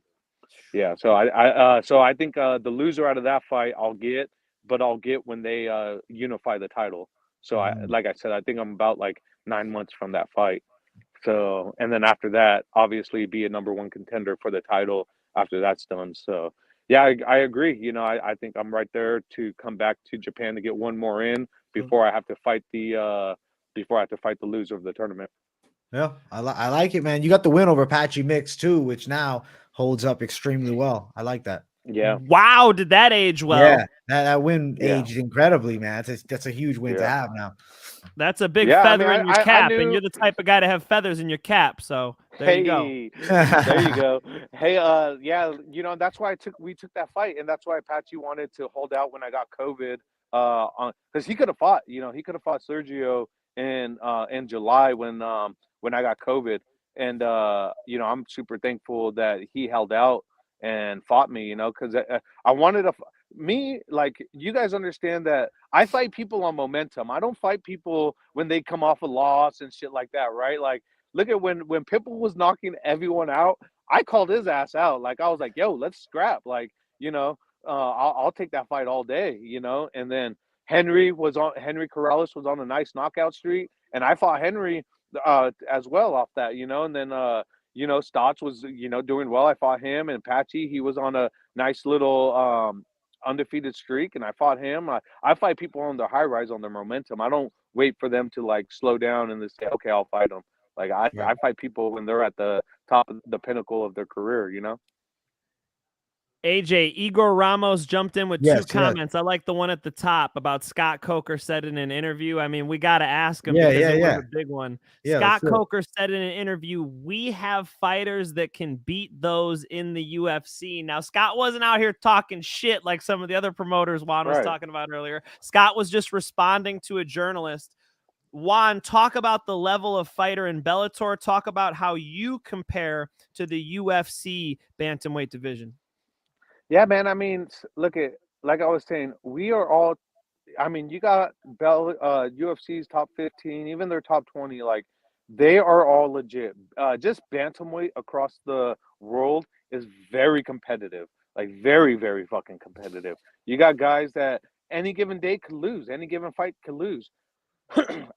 yeah. So I think the loser out of that fight I'll get when they unify the title. So like I said, I think I'm about like 9 months from that fight. So, and then after that, obviously be a number one contender for the title after that's done. So, yeah, I agree. I think I'm right there to come back to Japan to get one more in before I have to fight the loser of the tournament. Yeah, I like it, man. You got the win over Patchy Mix too, which now holds up extremely well. I like that. Yeah. Wow, did that age well? Yeah, that win aged incredibly, man. That's a huge win to have now. That's a big feather in your cap, and you're the type of guy to have feathers in your cap. So there you go. There you go. Hey, that's why we took that fight, and that's why Patchy wanted to hold out when I got COVID, because he could have fought. He could have fought Sergio in July when I got COVID, and I'm super thankful that he held out and fought me. Because I wanted to. Like, you guys understand that I fight people on momentum. I don't fight people when they come off a loss and shit like that, right? Like, look at when Pitbull was knocking everyone out, I called his ass out. Like, I was like, yo, let's scrap. Like, I'll take that fight all day, And then Henry Corrales was on a nice knockout streak, and I fought Henry as well off that, And then Stotts was doing well. I fought him, and Patchy, he was on a nice little undefeated streak, and I fought him. I fight people on their high rise, on their momentum. I don't wait for them to like slow down and then say, okay, I'll fight them. Like I fight people when they're at the top of the pinnacle of their career, AJ, Igor Ramos jumped in with two comments. I like the one at the top about Scott Coker said in an interview. I mean, we got to ask him because it was a big one. Scott Coker said in an interview, we have fighters that can beat those in the UFC. Now, Scott wasn't out here talking shit like some of the other promoters Juan was talking about earlier. Scott was just responding to a journalist. Juan, talk about the level of fighter in Bellator. Talk about how you compare to the UFC bantamweight division. Yeah, man. I mean, look at, like I was saying, we are all, I mean, you got UFC's top 15, even their top 20, like they are all legit. Just bantamweight across the world is very competitive, like very, very fucking competitive. You got guys that any given day could lose. Any given fight could lose.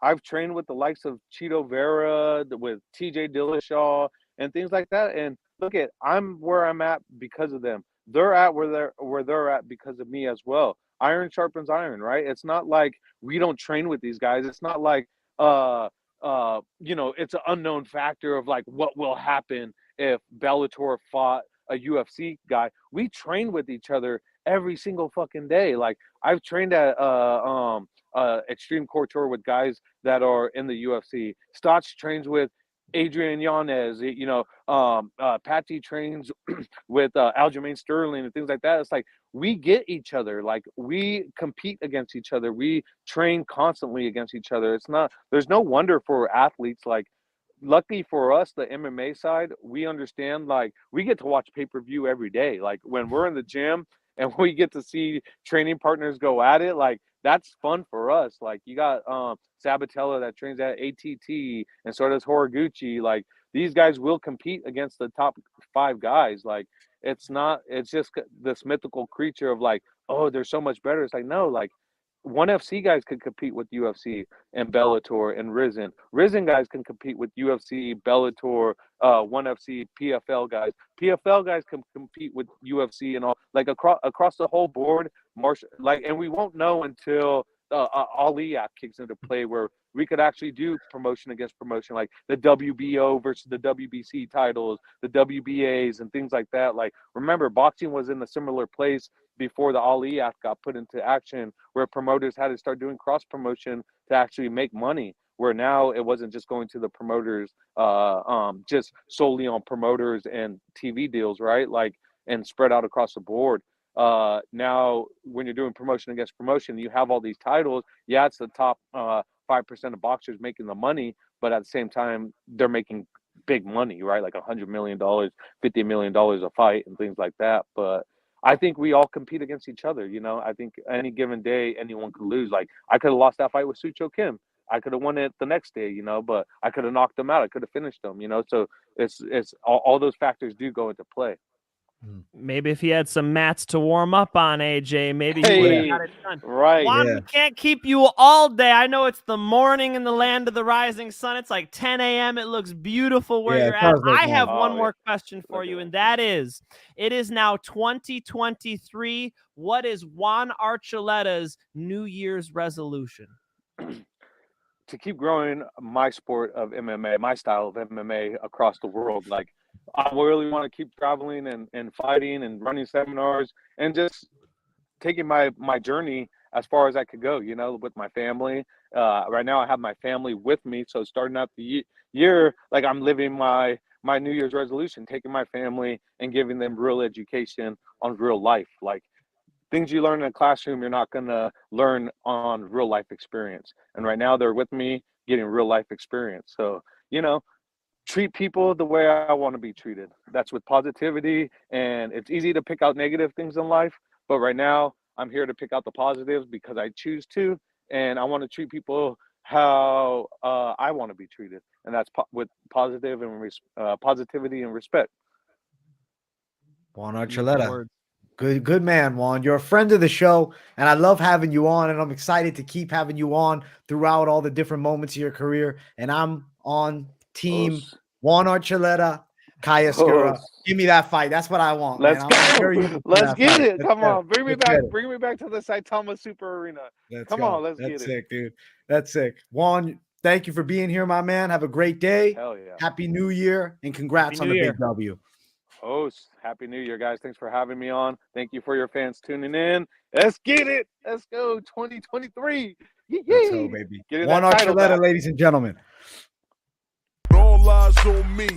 I've trained with the likes of Cheeto Vera, with TJ Dillashaw, and things like that. And look at, I'm where I'm at because of them. They're at where they're at because of me as well. Iron sharpens iron, right? It's not like we don't train with these guys. It's not like it's an unknown factor of like what will happen if Bellator fought a UFC guy. We train with each other every single fucking day. Like I've trained at Extreme Couture with guys that are in the UFC. Stotch trains with Adrian Yanez, Patty trains with Aljamain Sterling and things like that. It's like we get each other, like we compete against each other. We train constantly against each other. There's no wonder for athletes, like lucky for us, the MMA side, we understand, like we get to watch pay-per-view every day. Like when we're in the gym and we get to see training partners go at it, like that's fun for us. Like you got Sabatella that trains at ATT, and so does Horiguchi. Like these guys will compete against the top 5 guys. Like it's just this mythical creature of like, oh, they're so much better. It's like, no, like ONE FC guys could compete with UFC and Bellator and Rizin. Rizin guys can compete with UFC, Bellator, ONE FC, PFL guys. PFL guys can compete with UFC and all, like across the whole board. And we won't know until Ali Act kicks into play, where we could actually do promotion against promotion, like the WBO versus the WBC titles, the WBAs and things like that. Like remember, boxing was in a similar place before the Ali Act got put into action, where promoters had to start doing cross promotion to actually make money, where now it wasn't just going to the promoters, just solely on promoters and TV deals, right? Like, and spread out across the board. Now when you're doing promotion against promotion, you have all these titles. Yeah, it's the top 5% of boxers making the money, but at the same time they're making big money, right? Like $100 million, $50 million a fight and things like that. But I think we all compete against each other. I think any given day anyone could lose. Like I could have lost that fight with Sucho Kim. I could have won it the next day, but I could have knocked them out. I could have finished them, so it's all those factors do go into play. Maybe if he had some mats to warm up on, AJ, maybe he would have got it done. Right. Juan, we can't keep you all day. I know it's the morning in the land of the rising sun. It's like 10 a.m. It looks beautiful where you're at. I have one more question for you, and that is, it is now 2023. What is Juan Archuleta's New Year's resolution? To keep growing my sport of MMA, my style of MMA across the world. Like I really want to keep traveling and fighting and running seminars and just taking my journey as far as I could go, with my family. Right now I have my family with me. So starting out the year, like I'm living my New Year's resolution, taking my family and giving them real education on real life. Like things you learn in a classroom, you're not going to learn on real life experience. And right now they're with me getting real life experience. So, treat people the way I want to be treated. That's with positivity. And it's easy to pick out negative things in life. But right now I'm here to pick out the positives because I choose to. And I want to treat people how I want to be treated. And that's with positivity and respect. Juan Archuleta. Good man, Juan. You're a friend of the show, and I love having you on, and I'm excited to keep having you on throughout all the different moments of your career. And I'm on team Juan Archuleta, Kaya Skura. Give me that fight. That's what I want. Let's go. Let's get it. Come on. Bring me back. It. Bring me back to the Saitama Super Arena. Come on. Let's get it. That's sick, dude. That's sick. Juan, thank you for being here, my man. Have a great day. Hell yeah. Happy New Year, and congrats on the big W. Happy New Year, guys. Thanks for having me on. Thank you for your fans tuning in. Let's get it. Let's go 2023. Let's go, baby. Juan Archuleta, ladies and gentlemen. All eyes on me.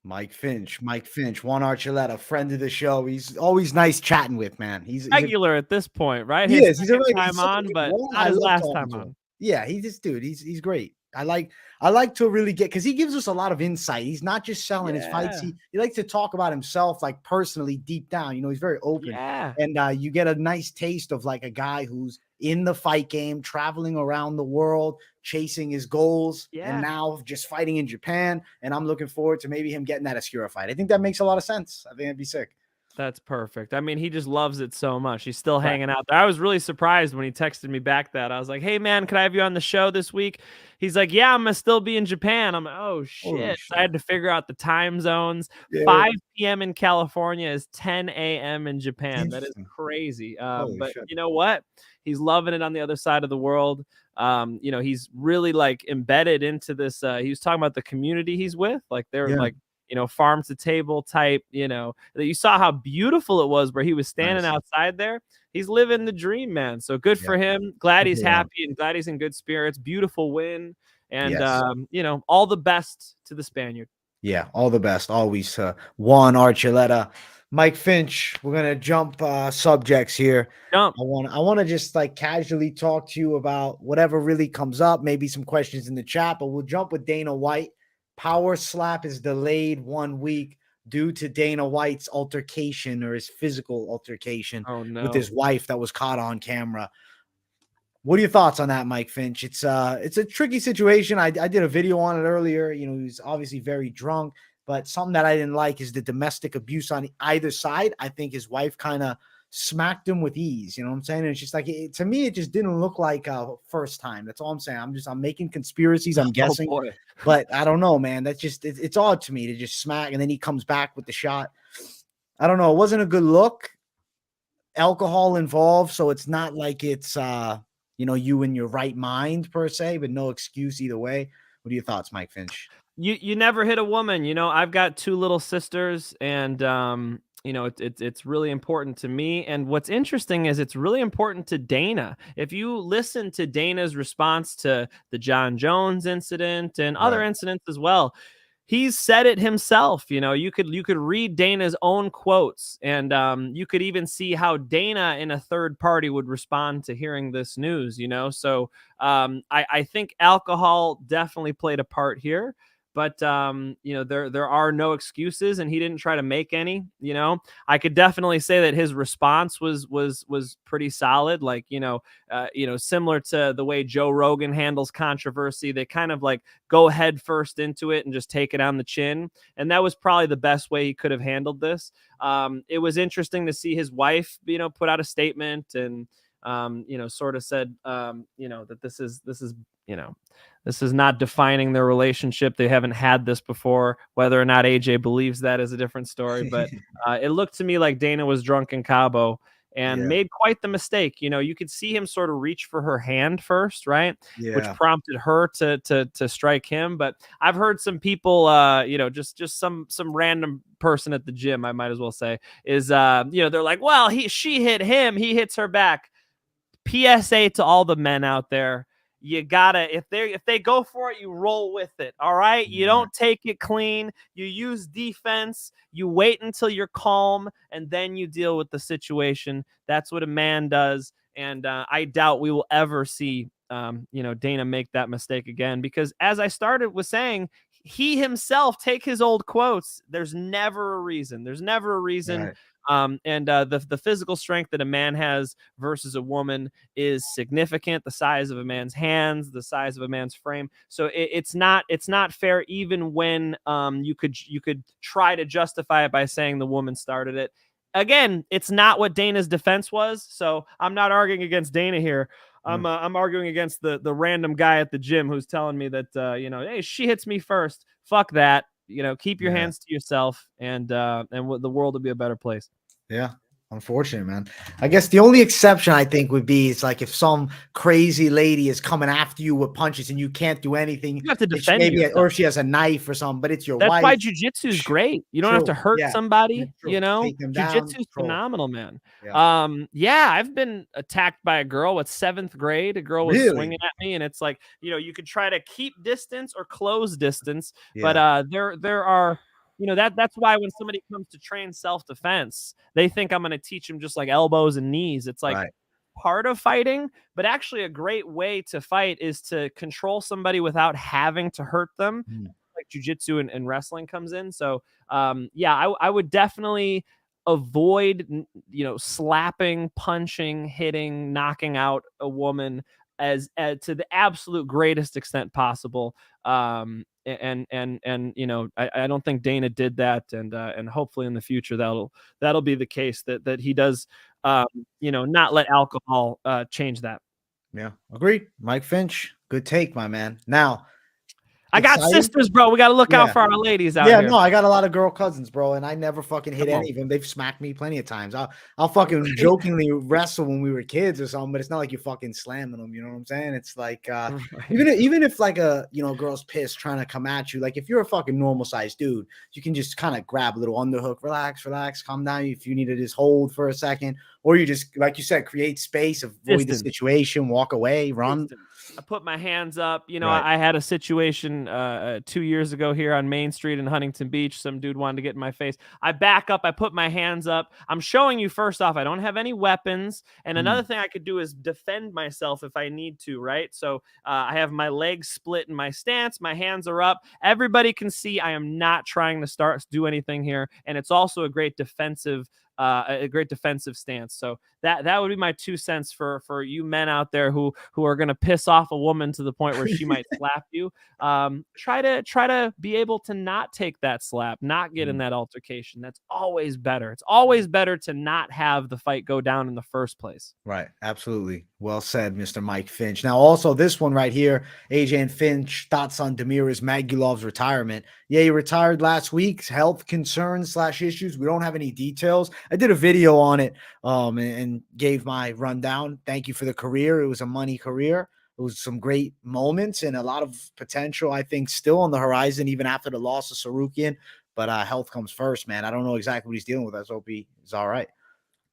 Mike Finch, Juan Archuleta, friend of the show. He's always nice chatting with, man. He's regular at this point, right? He is. He's a regular time on, but not his last time on. Yeah, he's this dude. He's great. I like to really get, because he gives us a lot of insight. He's not just selling his fights. He likes to talk about himself, like personally, deep down. He's very open. Yeah. And you get a nice taste of like a guy who's in the fight game, traveling around the world, chasing his goals, and now just fighting in Japan. And I'm looking forward to maybe him getting that Askura fight. I think that makes a lot of sense. I think that'd be sick. That's perfect. I mean, he just loves it so much. He's still hanging out there. I was really surprised when he texted me back that. I was like, "Hey man, can I have you on the show this week?" He's like, "Yeah, I'm gonna still be in Japan." I'm like, "Oh Holy shit." So I shit. had to figure out the time zones. Yeah. 5 p.m. in California is 10 a.m. in Japan. That is Interesting. crazy. Holy But shit. you know what? He's loving it on the other side of the world. He's really like embedded into this. He was talking about the community he's with. Like they're Yeah. like, farm to table type, that you saw how beautiful it was where he was standing Nice. outside there. He's living the dream, man. So good Yeah. for him. Glad he's Good for him. happy and glad he's in good spirits. Beautiful win. And, Yes. all the best to the Spaniard. Yeah, all the best always to Juan Archuleta. Mike Finch, we're gonna jump subjects here. Jump. I want to just like casually talk to you about whatever really comes up, maybe some questions in the chat, but we'll jump with Dana White. Power slap is delayed 1 week due to Dana White's altercation or his physical altercation with his wife that was caught on camera. What are your thoughts on that, Mike Finch? It's a tricky situation. I did a video on it earlier. He was obviously very drunk, but something that I didn't like is the domestic abuse on either side. I think his wife kind of smacked him with ease. You know what I'm saying? And it's just like, to me, it just didn't look like a first time. That's all I'm saying. I'm making conspiracies. I'm guessing, but I don't know, man. That's just, it's odd to me to just smack. And then he comes back with the shot. I don't know. It wasn't a good look. Alcohol involved. So it's not like it's, you in your right mind per se, but no excuse either way. What are your thoughts, Mike Finch? You never hit a woman. I've got 2 little sisters, and it's really important to me. And what's interesting is it's really important to Dana. If you listen to Dana's response to the John Jones incident and other incidents as well, he's said it himself. You could read Dana's own quotes, and you could even see how Dana in a third party would respond to hearing this news. So I think alcohol definitely played a part here. But there are no excuses, and he didn't try to make any. I could definitely say that his response was pretty solid. Like similar to the way Joe Rogan handles controversy, they kind of like go head first into it and just take it on the chin. And that was probably the best way he could have handled this. It was interesting to see his wife, put out a statement and sort of said, that this is not defining their relationship. They haven't had this before. Whether or not AJ believes that is a different story. But it looked to me like Dana was drunk in Cabo and made quite the mistake. You could see him sort of reach for her hand first, right? Yeah. Which prompted her to strike him. But I've heard some people, just some random person at the gym, I might as well say, is they're like, well, she hit him, he hits her back. PSA to all the men out there. You gotta, if they go for it, you roll with it. All right. You don't take it clean. You use defense. You wait until you're calm, and then you deal with the situation. That's what a man does. And I doubt we will ever see Dana make that mistake again, because as I started with saying, he himself take his old quotes. There's never a reason. Right. The physical strength that a man has versus a woman is significant. The size of a man's hands, the size of a man's frame. So it's not fair, even when you could try to justify it by saying the woman started it. Again, it's not what Dana's defense was. So I'm not arguing against Dana here. I'm arguing against the random guy at the gym who's telling me that hey, she hits me first. Fuck that. Keep your hands to yourself, and the world will be a better place. Yeah. Unfortunate, man. I guess the only exception I think would be, it's like if some crazy lady is coming after you with punches and you can't do anything. You have to defend yourself. Or she has a knife or something, but it's your wife. That's why jiu-jitsu is great. You don't have to hurt somebody. Jiu-jitsu is phenomenal, man. Yeah. I've been attacked by a girl at 7th grade. A girl was swinging at me, and it's like, you could try to keep distance or close distance, but there are. That's why when somebody comes to train self-defense, they think I'm going to teach them just like elbows and knees. It's like part of fighting, but actually a great way to fight is to control somebody without having to hurt them. Like jiu-jitsu and wrestling comes in. So I would definitely avoid, slapping, punching, hitting, knocking out a woman as to the absolute greatest extent possible. And I don't think Dana did that, and hopefully in the future that'll be the case, that he does not let alcohol change that. Yeah, agreed. Mike Finch, good take, my man. Now, I got exciting? sisters, bro. We got to look out Yeah. for our ladies out Yeah, here. no, I got a lot of girl cousins, bro, and I never fucking hit Come on. any of them. They've smacked me plenty of times. I'll fucking jokingly wrestle when we were kids or something, but it's not like you're fucking slamming them. You know what I'm saying? It's like Right. even if like a girl's pissed trying to come at you, like if you're a fucking normal sized dude, you can just kind of grab a little underhook, relax, calm down. If you need to just hold for a second, or you just, like you said, create space, avoid the situation, walk away, run. I put my hands up. Right. I had a situation 2 years ago here on Main Street in Huntington Beach. Some dude wanted to get in my face. I back up. I put my hands up. I'm showing you, first off, I don't have any weapons. And another thing I could do is defend myself if I need to, right? So I have my legs split in my stance. My hands are up. Everybody can see I am not trying to do anything here. And it's also a great defensive stance. So that would be my 2 cents for you men out there who are going to piss off a woman to the point where she might slap you. Try to be able to not take that slap, not get in that altercation. That's always better. It's always better to not have the fight go down in the first place. Right. Absolutely. Well said, Mr. Mike Finch. Now, also this one right here, AJ and Finch, thoughts on Demiris Magulow's retirement. Yeah, he retired last week. Health concerns / issues. We don't have any details. I did a video on it and gave my rundown. Thank you for the career. It was a money career. It was some great moments and a lot of potential, I think, still on the horizon, even after the loss of Sarukian. But health comes first, man. I don't know exactly what he's dealing with. I hope he's all right.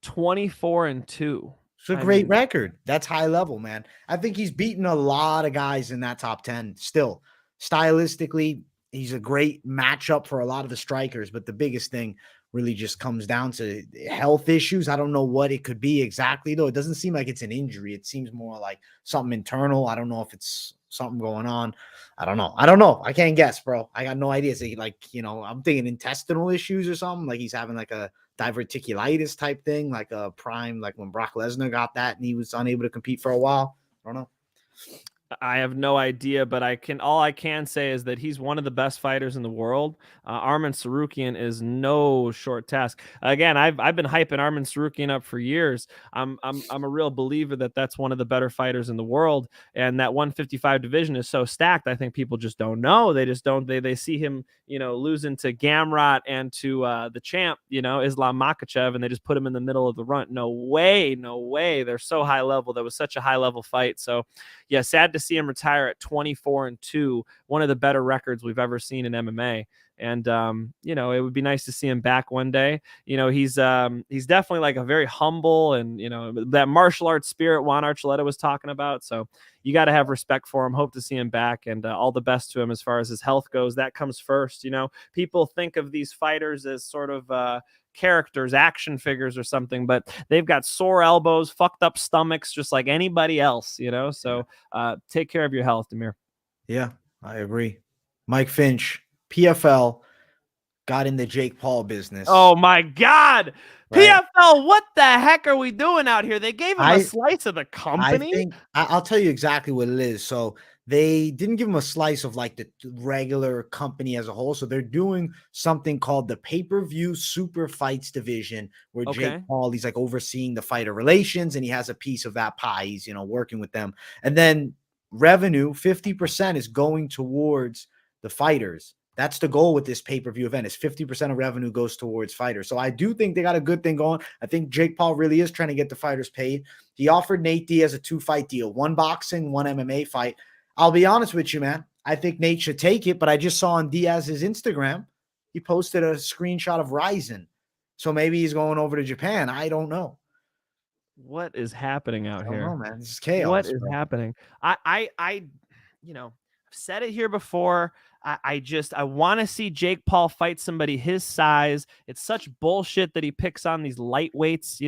24-2. It's a great record. That's high level, man. I think he's beaten a lot of guys in that top 10 still. Stylistically, he's a great matchup for a lot of the strikers, but the biggest thing really just comes down to health issues. I don't know what it could be exactly, though. It doesn't seem like it's an injury. It seems more like something internal. I don't know if it's something going on. I don't know. I can't guess, bro. I got no idea. It's like, I'm thinking intestinal issues or something. Like he's having like a diverticulitis type thing, like a prime, like when Brock Lesnar got that and he was unable to compete for a while. I don't know. I have no idea, but all I can say is that he's one of the best fighters in the world. Arman Sarukian is no short task. Again, I've been hyping Arman Sarukian up for years. I'm a real believer that that's one of the better fighters in the world, and that 155 division is so stacked. I think people just don't know. They just don't. They see him, losing to Gamrot and to the champ, Islam Makhachev, and they just put him in the middle of the run. No way. They're so high level. That was such a high level fight. So, yeah, sad to see him retire at 24-2, one of the better records we've ever seen in MMA. And it would be nice to see him back one day. He's definitely like a very humble and that martial arts spirit Juan Archuleta was talking about. So you got to have respect for him. Hope to see him back, and all the best to him as far as his health goes. That comes first. People think of these fighters as sort of characters, action figures or something, but they've got sore elbows, fucked up stomachs, just like anybody else, so take care of your health, Demir. Yeah, I agree. Mike Finch, PFL, got in the Jake Paul business. Oh my God. Right? PFL, what the heck are we doing out here? They gave him a slice of the company. I'll tell you exactly what it is. So they didn't give him a slice of like the regular company as a whole. So they're doing something called the pay-per-view super fights division, where Jake Paul, he's like overseeing the fighter relations and he has a piece of that pie. He's, working with them. And then revenue, 50% is going towards the fighters. That's the goal with this pay-per-view event, is 50% of revenue goes towards fighters. So I do think they got a good thing going. I think Jake Paul really is trying to get the fighters paid. He offered Nate Diaz a 2-fight deal, 1 boxing, 1 MMA fight. I'll be honest with you, man. I think Nate should take it, but I just saw on Diaz's Instagram, he posted a screenshot of Rizin. So maybe he's going over to Japan. I don't know. What is happening out here? I don't know, man. This is chaos. What is happening? I've said it here before. I want to see Jake Paul fight somebody his size. It's such bullshit that he picks on these lightweights.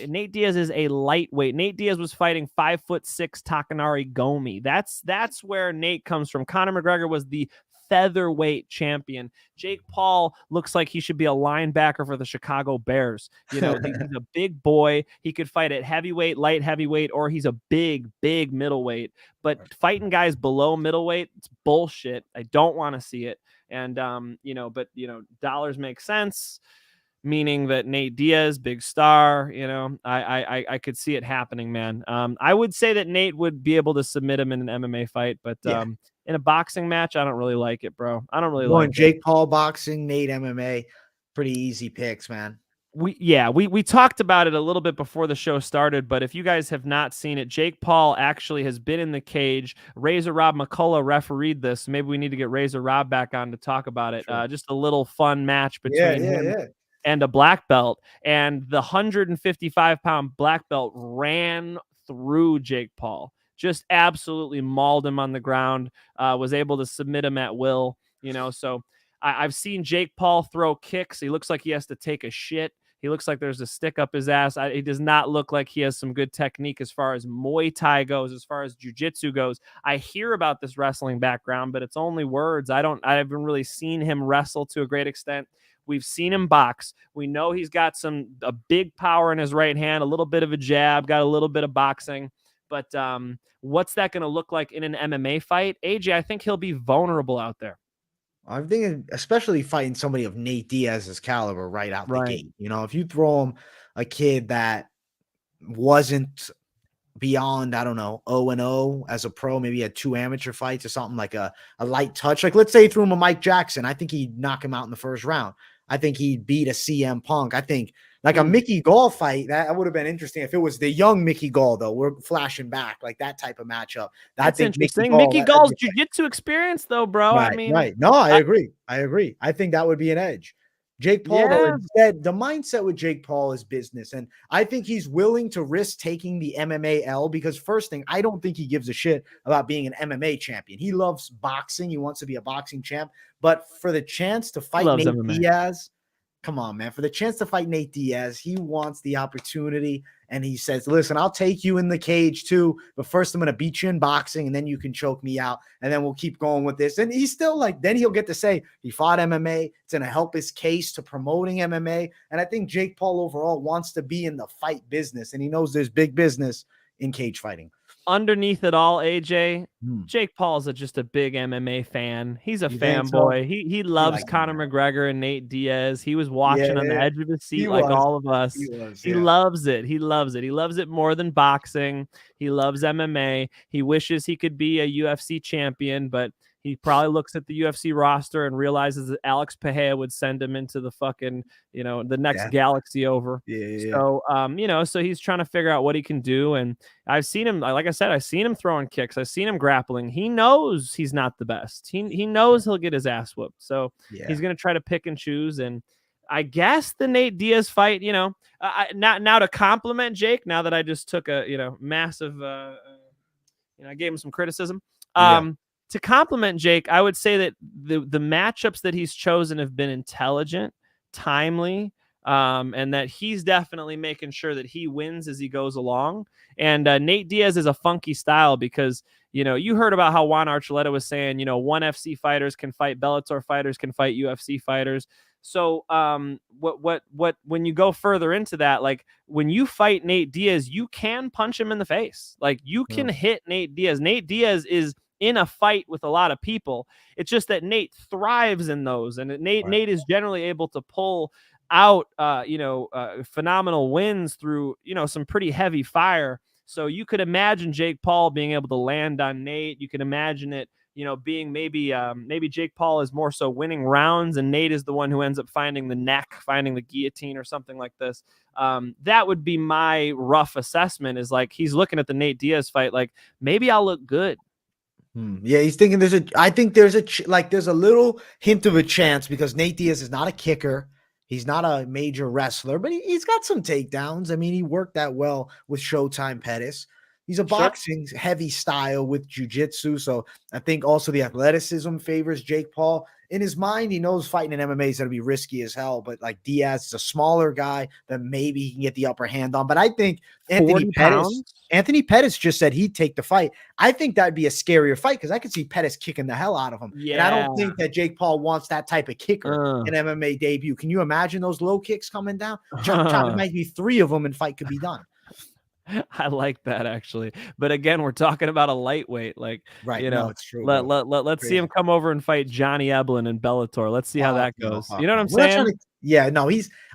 Nate Diaz is a lightweight. Nate Diaz was fighting 5'6" Takanori Gomi. That's where Nate comes from. Conor McGregor was the featherweight champion. Jake Paul looks like he should be a linebacker for the Chicago Bears. You know, he's a big boy. He could fight at heavyweight, light heavyweight, or he's a big middleweight. But fighting guys below middleweight, it's bullshit. I don't want to see it. And dollars make sense, meaning that Nate Diaz, big star, I could see it happening, man. I would say that Nate would be able to submit him in an MMA fight, but in a boxing match, I don't really like it, bro. I don't really like Jake Paul boxing, Nate MMA, pretty easy picks, man. We talked about it a little bit before the show started, but if you guys have not seen it, Jake Paul actually has been in the cage. Razor Rob McCullough refereed this. Maybe we need to get Razor Rob back on to talk about it. Sure. Just a little fun match between him and a black belt. And the 155-pound black belt ran through Jake Paul, just absolutely mauled him on the ground, was able to submit him at will, so I've seen Jake Paul throw kicks. He looks like he has to take a shit. He looks like there's a stick up his ass. He does not look like he has some good technique as far as Muay Thai goes, as far as jiu-jitsu goes. I hear about this wrestling background, but it's only words. I haven't really seen him wrestle to a great extent. We've seen him box. We know he's got a big power in his right hand, a little bit of a jab, got a little bit of boxing. But what's that going to look like in an MMA fight? AJ, I think he'll be vulnerable out there. I'm thinking, especially fighting somebody of Nate Diaz's caliber right out the gate. If you throw him a kid that wasn't beyond, I don't know, 0-0 as a pro, maybe had 2 amateur fights or something, like a light touch. Like, let's say he threw him a Mike Jackson. I think he'd knock him out in the first round. I think he'd beat a CM Punk. I think like a Mickey Gall fight, that would have been interesting if it was the young Mickey Gall, though. We're flashing back, like that type of matchup. That's interesting. Mickey Gall's jiu-jitsu experience, though, bro. Right. No, I agree. I think that would be an edge. Jake Paul, though, instead, the mindset with Jake Paul is business. And I think he's willing to risk taking the MMA L because, first thing, I don't think he gives a shit about being an MMA champion. He loves boxing. He wants to be a boxing champ. But for the chance to fight Nate Diaz, come on, man. For the chance to fight Nate Diaz, he wants the opportunity. And he says, listen, I'll take you in the cage too. But first, I'm going to beat you in boxing and then you can choke me out. And then we'll keep going with this. And he's still like, then he'll get to say he fought MMA. It's going to help his case to promoting MMA. And I think Jake Paul overall wants to be in the fight business. And he knows there's big business in cage fighting. Underneath it all, AJ, Jake Paul's just a big MMA fan. He's a fanboy. He loves Conor McGregor and Nate Diaz. He was watching on the edge of his seat all of us. He loves it. He loves it. He loves it more than boxing. He loves MMA. He wishes he could be a UFC champion, but he probably looks at the UFC roster and realizes that Alex Pereira would send him into the fucking, the next galaxy over. So, so he's trying to figure out what he can do. And I've seen him, like I said, I've seen him throwing kicks. I've seen him grappling. He knows he's not the best. He knows he'll get his ass whooped. So he's going to try to pick and choose. And I guess the Nate Diaz fight, now to compliment Jake, now that I just took a, massive, I gave him some criticism. To compliment Jake, I would say that the matchups that he's chosen have been intelligent, timely, and that he's definitely making sure that he wins as he goes along. And Nate Diaz is a funky style because, you heard about how Juan Archuleta was saying, ONE FC fighters can fight, Bellator fighters can fight UFC fighters. So when you go further into that, like when you fight Nate Diaz, you can punch him in the face. Like you can hit Nate Diaz. Nate Diaz is in a fight with a lot of people. It's just that Nate thrives in those, and Nate is generally able to pull out phenomenal wins through some pretty heavy fire. So you could imagine Jake Paul being able to land on Nate. You can imagine it being maybe Jake Paul is more so winning rounds and Nate is the one who ends up finding the neck, finding the guillotine or something like this. That would be my rough assessment, is like he's looking at the Nate Diaz fight like, maybe I'll look good. Yeah, he's thinking there's a little hint of a chance because Nate Diaz is not a kicker. He's not a major wrestler, but he's got some takedowns. I mean, he worked that well with Showtime Pettis. He's a boxing heavy style with jiu-jitsu. So I think also the athleticism favors Jake Paul. in his mind, he knows fighting in MMA is going to be risky as hell. But like Diaz is a smaller guy that maybe he can get the upper hand on. But I think 40 pounds? Anthony Pettis just said he'd take the fight. I think that'd be a scarier fight because I could see Pettis kicking the hell out of him. Yeah. And I don't think that Jake Paul wants that type of kicker in MMA debut. Can you imagine those low kicks coming down? Chop, chop, it might be 3 of them and fight could be done. I like that actually. But again, we're talking about a lightweight. Like, right. You know, no, it's true. Let's see him come over and fight Johnny Eblin in Bellator. Let's see how that goes. You know what I'm saying?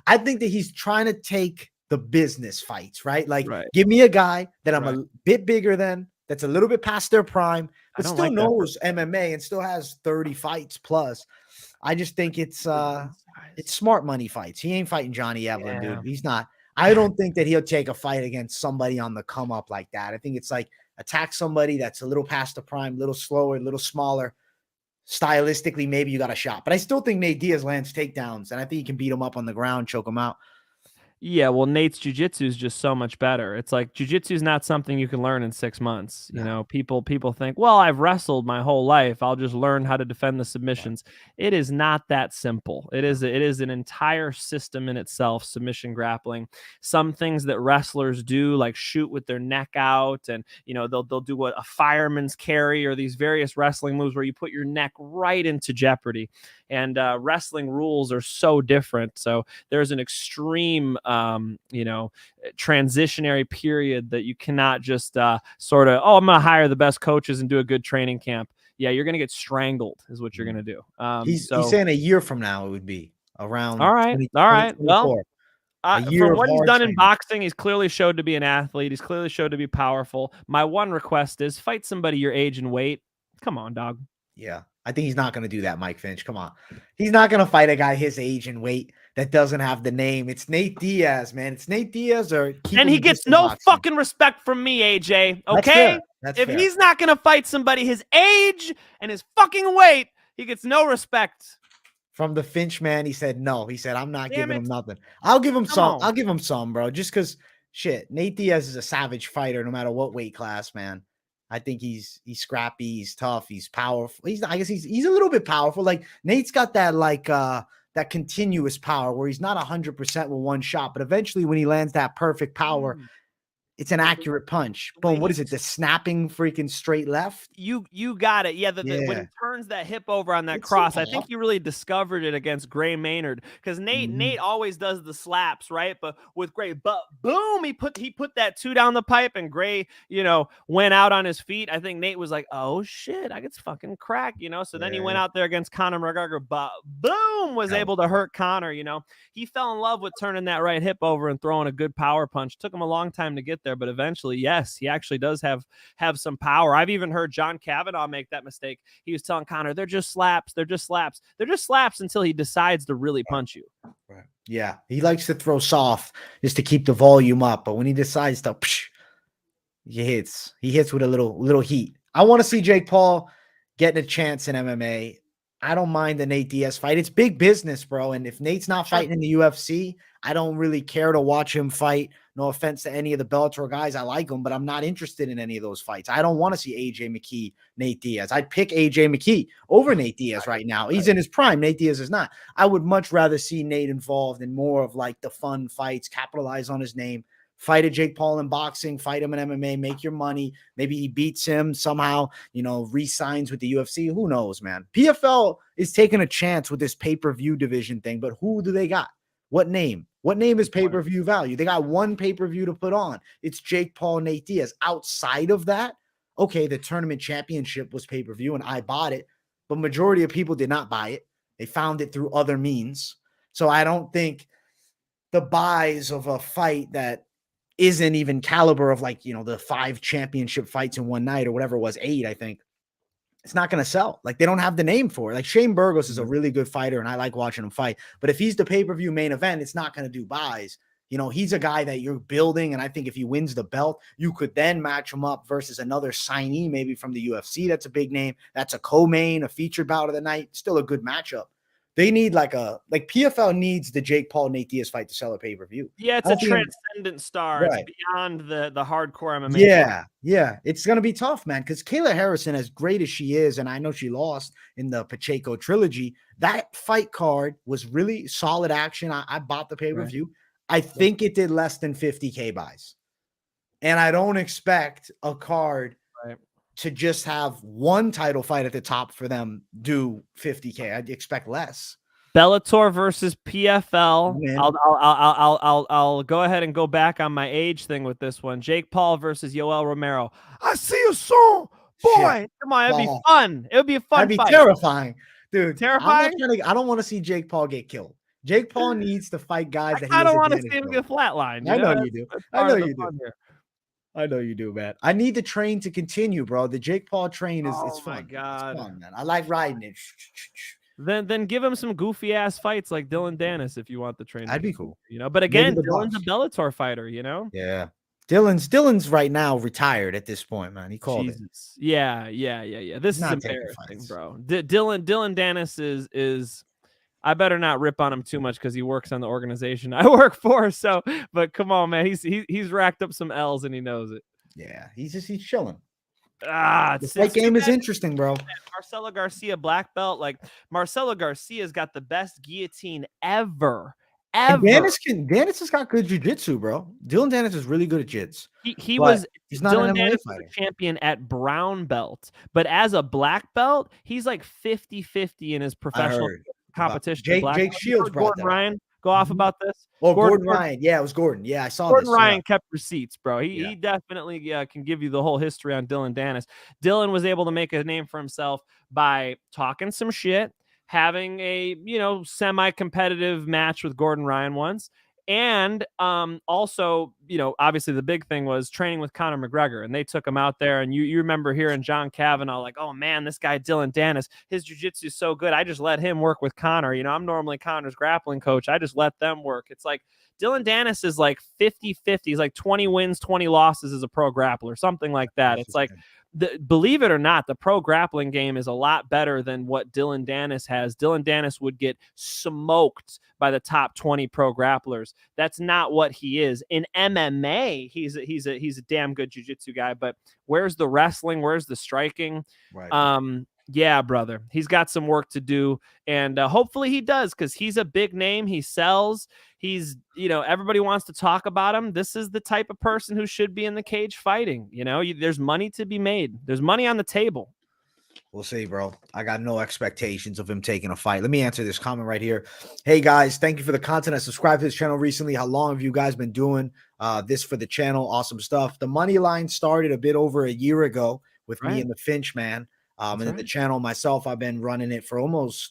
I think that he's trying to take the business fights, right? Like, give me a guy that I'm a bit bigger than, that's a little bit past their prime, but still knows MMA and still has 30 fights plus. I just think it's smart money fights. He ain't fighting Johnny Eblin, dude. He's not. I don't think that he'll take a fight against somebody on the come up like that. I think it's like attack somebody that's a little past the prime, a little slower, a little smaller. Stylistically, maybe you got a shot. But I still think Nate Diaz lands takedowns, and I think he can beat him up on the ground, choke him out. Yeah, well, Nate's jiu-jitsu is just so much better. It's like jiu-jitsu is not something you can learn in 6 months. You know, people think, well, I've wrestled my whole life, I'll just learn how to defend the submissions. It is not that simple. It is an entire system in itself, submission grappling. Some things that wrestlers do, like shoot with their neck out, and you know, they'll do what a fireman's carry or these various wrestling moves where you put your neck right into jeopardy. And wrestling rules are so different. So there's an extreme transitionary period that you cannot just sort of, I'm going to hire the best coaches and do a good training camp. Yeah, you're going to get strangled is what you're going to do. He's saying a year from now it would be around. All right. Well, from what he's done in boxing, he's clearly showed to be an athlete. He's clearly showed to be powerful. My one request is fight somebody your age and weight. Come on, dog. Yeah, I think he's not going to do that, Mike Finch. Come on. He's not going to fight a guy his age and weight that doesn't have the name. It's Nate Diaz, man. It's Nate Diaz and he gets no fucking respect from me, AJ. Okay? That's fair. He's not going to fight somebody his age and his fucking weight, he gets no respect. From the Finch man, he said no. He said, I'm not giving him nothing. I'll give him some. I'll give him some, bro. Just because, shit, Nate Diaz is a savage fighter no matter what weight class, man. I think he's scrappy, he's tough, he's powerful. He's a little bit powerful. Like Nate's got that that continuous power where he's not 100% with one shot, but eventually when he lands that perfect power, it's an accurate punch. Boom. What is it? The snapping freaking straight left? You got it. Yeah, when he turns that hip over on that cross, I think you really discovered it against Gray Maynard, because Nate always does the slaps, right? But with Gray, boom, he put that 2 down the pipe, and Gray, went out on his feet. I think Nate was like, oh shit, I get fucking crack, So then he went out there against Conor McGregor, boom, was able to hurt Conor. He fell in love with turning that right hip over and throwing a good power punch. Took him a long time to get there, but eventually, yes, he actually does have some power. I've even heard John Kavanaugh make that mistake. He was telling Conor, they're just slaps. They're just slaps until he decides to really punch you. Right. Yeah. He likes to throw soft just to keep the volume up. But when he decides to, he hits with a little heat. I want to see Jake Paul getting a chance in MMA. I don't mind the Nate Diaz fight. It's big business, bro. And if Nate's not fighting in the UFC, I don't really care to watch him fight. No offense to any of the Bellator guys. I like them, but I'm not interested in any of those fights. I don't want to see AJ McKee, Nate Diaz. I'd pick AJ McKee over Nate Diaz right now. He's in his prime. Nate Diaz is not. I would much rather see Nate involved in more of like the fun fights, capitalize on his name, fight a Jake Paul in boxing, fight him in MMA, make your money. Maybe he beats him somehow, re-signs with the UFC. Who knows, man? PFL is taking a chance with this pay-per-view division thing, but who do they got? What name? What name is pay-per-view value? They got one pay-per-view to put on. It's Jake Paul, Nate Diaz. Outside of that, okay, the tournament championship was pay-per-view and I bought it, but majority of people did not buy it. They found it through other means. So I don't think the buys of a fight that isn't even caliber of the 5 championship fights in one night or whatever it was, 8, I think. It's not going to sell. Like, they don't have the name for it. Like, Shane Burgos is a really good fighter, and I like watching him fight. But if he's the pay-per-view main event, it's not going to do buys. He's a guy that you're building, and I think if he wins the belt, you could then match him up versus another signee maybe from the UFC. That's a big name. That's a co-main, a featured bout of the night. Still a good matchup. They need like PFL needs the Jake Paul Nate Diaz fight to sell a pay-per-view. Yeah, it's a transcendent star. Right. It's beyond the hardcore MMA. Yeah, yeah. It's gonna be tough, man. Because Kayla Harrison, as great as she is, and I know she lost in the Pacheco trilogy, that fight card was really solid action. I bought the pay-per-view. Right. I think it did less than 50K buys. And I don't expect a card to just have one title fight at the top for them do 50K. I'd expect less. Bellator versus PFL. I'll go ahead and go back on my age thing with this one. Jake Paul versus Yoel Romero. I see a song, boy. Shit. Come on, it'd be fun. It would be a fun fight. That'd be terrifying, dude. Terrifying. I don't want to see Jake Paul get killed. Jake Paul needs to fight guys that I don't want to see him get flatlined. I know you do. I know you do. I know you do, man. I need the train to continue, bro. The Jake Paul train is it's fun. Oh my God. It's fun, man. I like riding it. Then give him some goofy ass fights like Dylan Dennis if you want the train. That'd be cool. You know, but again, Dylan's a Bellator fighter, you know? Yeah. Dylan's right now retired at this point, man. He called it. Yeah. This is embarrassing, bro. Dylan Dennis is I better not rip on him too much because he works on the organization I work for. So, but come on, man, he's racked up some L's and he knows it. Yeah, he's chilling. The fight game is interesting, bro. Marcelo Garcia, black belt. Like Marcelo Garcia's got the best guillotine ever. Dennis has got good jiu-jitsu, bro. Dylan Dennis is really good at jits. He's not Dylan Dennis was a champion at brown belt, but as a black belt, he's like 50-50 in his professional competition. Jake Shields brought Gordon Ryan go off about this. Oh, Gordon Ryan. Yeah, it was Gordon. Yeah, I saw Gordon this. Ryan kept receipts, bro. He definitely can give you the whole history on Dylan Dennis. Dylan was able to make a name for himself by talking some shit, having a semi-competitive match with Gordon Ryan once, and also obviously the big thing was training with Conor McGregor, and they took him out there, and you remember hearing John Kavanaugh like, oh man, this guy Dylan Dennis, his jiu-jitsu is so good, I just let him work with Conor. I'm normally Conor's grappling coach, I just let them work. It's like Dylan Dennis is like 50-50. He's like 20 wins, 20 losses as a pro grappler, something like that. It's like, believe it or not, the pro grappling game is a lot better than what Dylan Dennis has. Dylan Dennis would get smoked by the top 20 pro grapplers. That's not what he is. In MMA, he's a damn good jiu-jitsu guy, but where's the wrestling? Where's the striking? Right. Yeah, brother, he's got some work to do, and hopefully he does, because he's a big name. He sells. He's, everybody wants to talk about him. This is the type of person who should be in the cage fighting. There's money to be made. There's money on the table. We'll see, bro. I got no expectations of him taking a fight. Let me answer this comment right here. Hey, guys, thank you for the content. I subscribed to this channel recently. How long have you guys been doing this for the channel? Awesome stuff. The Moneyline started a bit over a year ago with me and the Finch, man. And then the channel myself, I've been running it for almost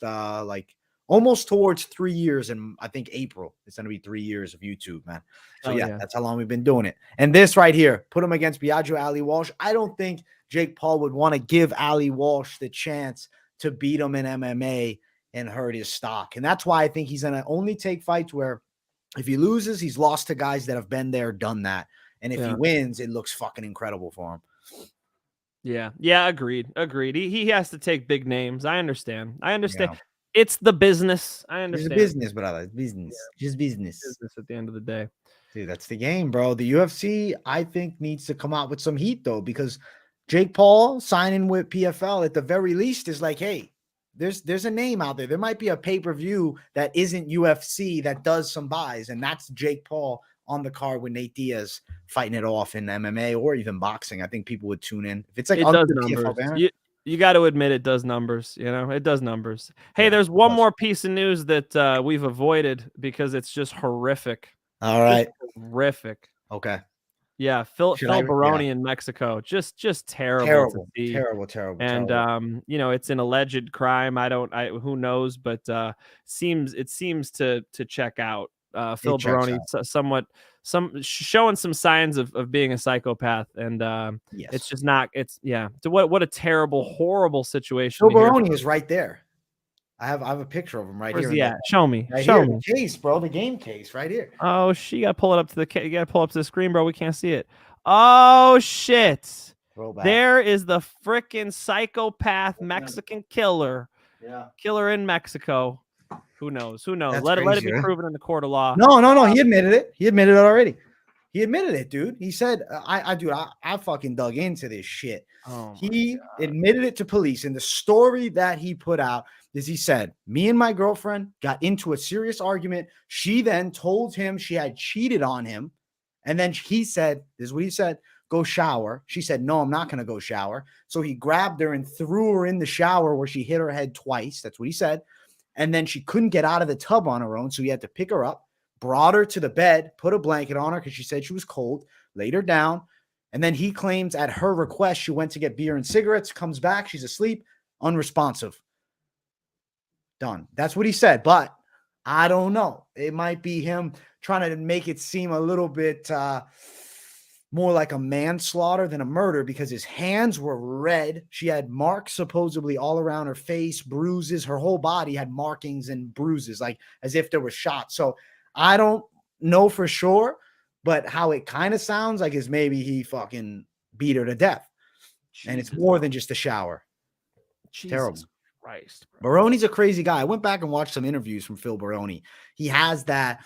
towards 3 years. And I think April, it's going to be 3 years of YouTube, man. So that's how long we've been doing it. And this right here, put him against Biagio Ali Walsh. I don't think Jake Paul would want to give Ali Walsh the chance to beat him in MMA and hurt his stock. And that's why I think he's going to only take fights where if he loses, he's lost to guys that have been there, done that. And if he wins, it looks fucking incredible for him. Yeah, agreed. He has to take big names. I understand. Yeah. It's the business. I understand. It's business, brother. Business. Yeah. Just business. Business at the end of the day. Dude, that's the game, bro. The UFC, I think, needs to come out with some heat, though, because Jake Paul signing with PFL at the very least is like, hey, there's a name out there. There might be a pay-per-view that isn't UFC that does some buys, and that's Jake Paul on the card with Nate Diaz fighting it off in MMA or even boxing. I think people would tune in. If it's like it does numbers. You got to admit it does numbers. It does numbers. Hey, there's one more piece of news that we've avoided because it's just horrific. All right, horrific. Okay. Yeah, Phil Baroni in Mexico, just terrible. Terrible. And it's an alleged crime. Who knows, but it seems to check out. Phil Baroni showing some signs of being a psychopath, and it's just not. What a terrible, horrible situation. Phil Baroni is right there. I have a picture of him right here. Yeah, show me. Show me the case, bro. The game case right here. Oh, you gotta pull it up to you gotta pull up to the screen, bro. We can't see it. Oh shit! There is the freaking psychopath Mexican killer. Yeah, killer in Mexico. Who knows? Who knows? That's Let it be crazy, right? proven in the court of law. No. He admitted it. He admitted it already. He admitted it, dude. He said, I fucking dug into this shit. Oh, He admitted it to police. And the story that he put out is he said, me and my girlfriend got into a serious argument. She then told him she had cheated on him. And then he said, this is what he said, go shower. She said, no, I'm not going to go shower. So he grabbed her and threw her in the shower where she hit her head twice. That's what he said. And then she couldn't get out of the tub on her own. So he had to pick her up, brought her to the bed, put a blanket on her because she said she was cold, laid her down. And then he claims at her request, she went to get beer and cigarettes, comes back, she's asleep, unresponsive. Done. That's what he said. But I don't know. It might be him trying to make it seem a little bit more like a manslaughter than a murder because his hands were red. She had marks supposedly all around her face, bruises. Her whole body had markings and bruises, like as if there were shots. So I don't know for sure, but how it kind of sounds like is maybe he fucking beat her to death. And it's more than just a shower. Terrible. Christ, Baroni's a crazy guy. I went back and watched some interviews from Phil Baroni. He has that.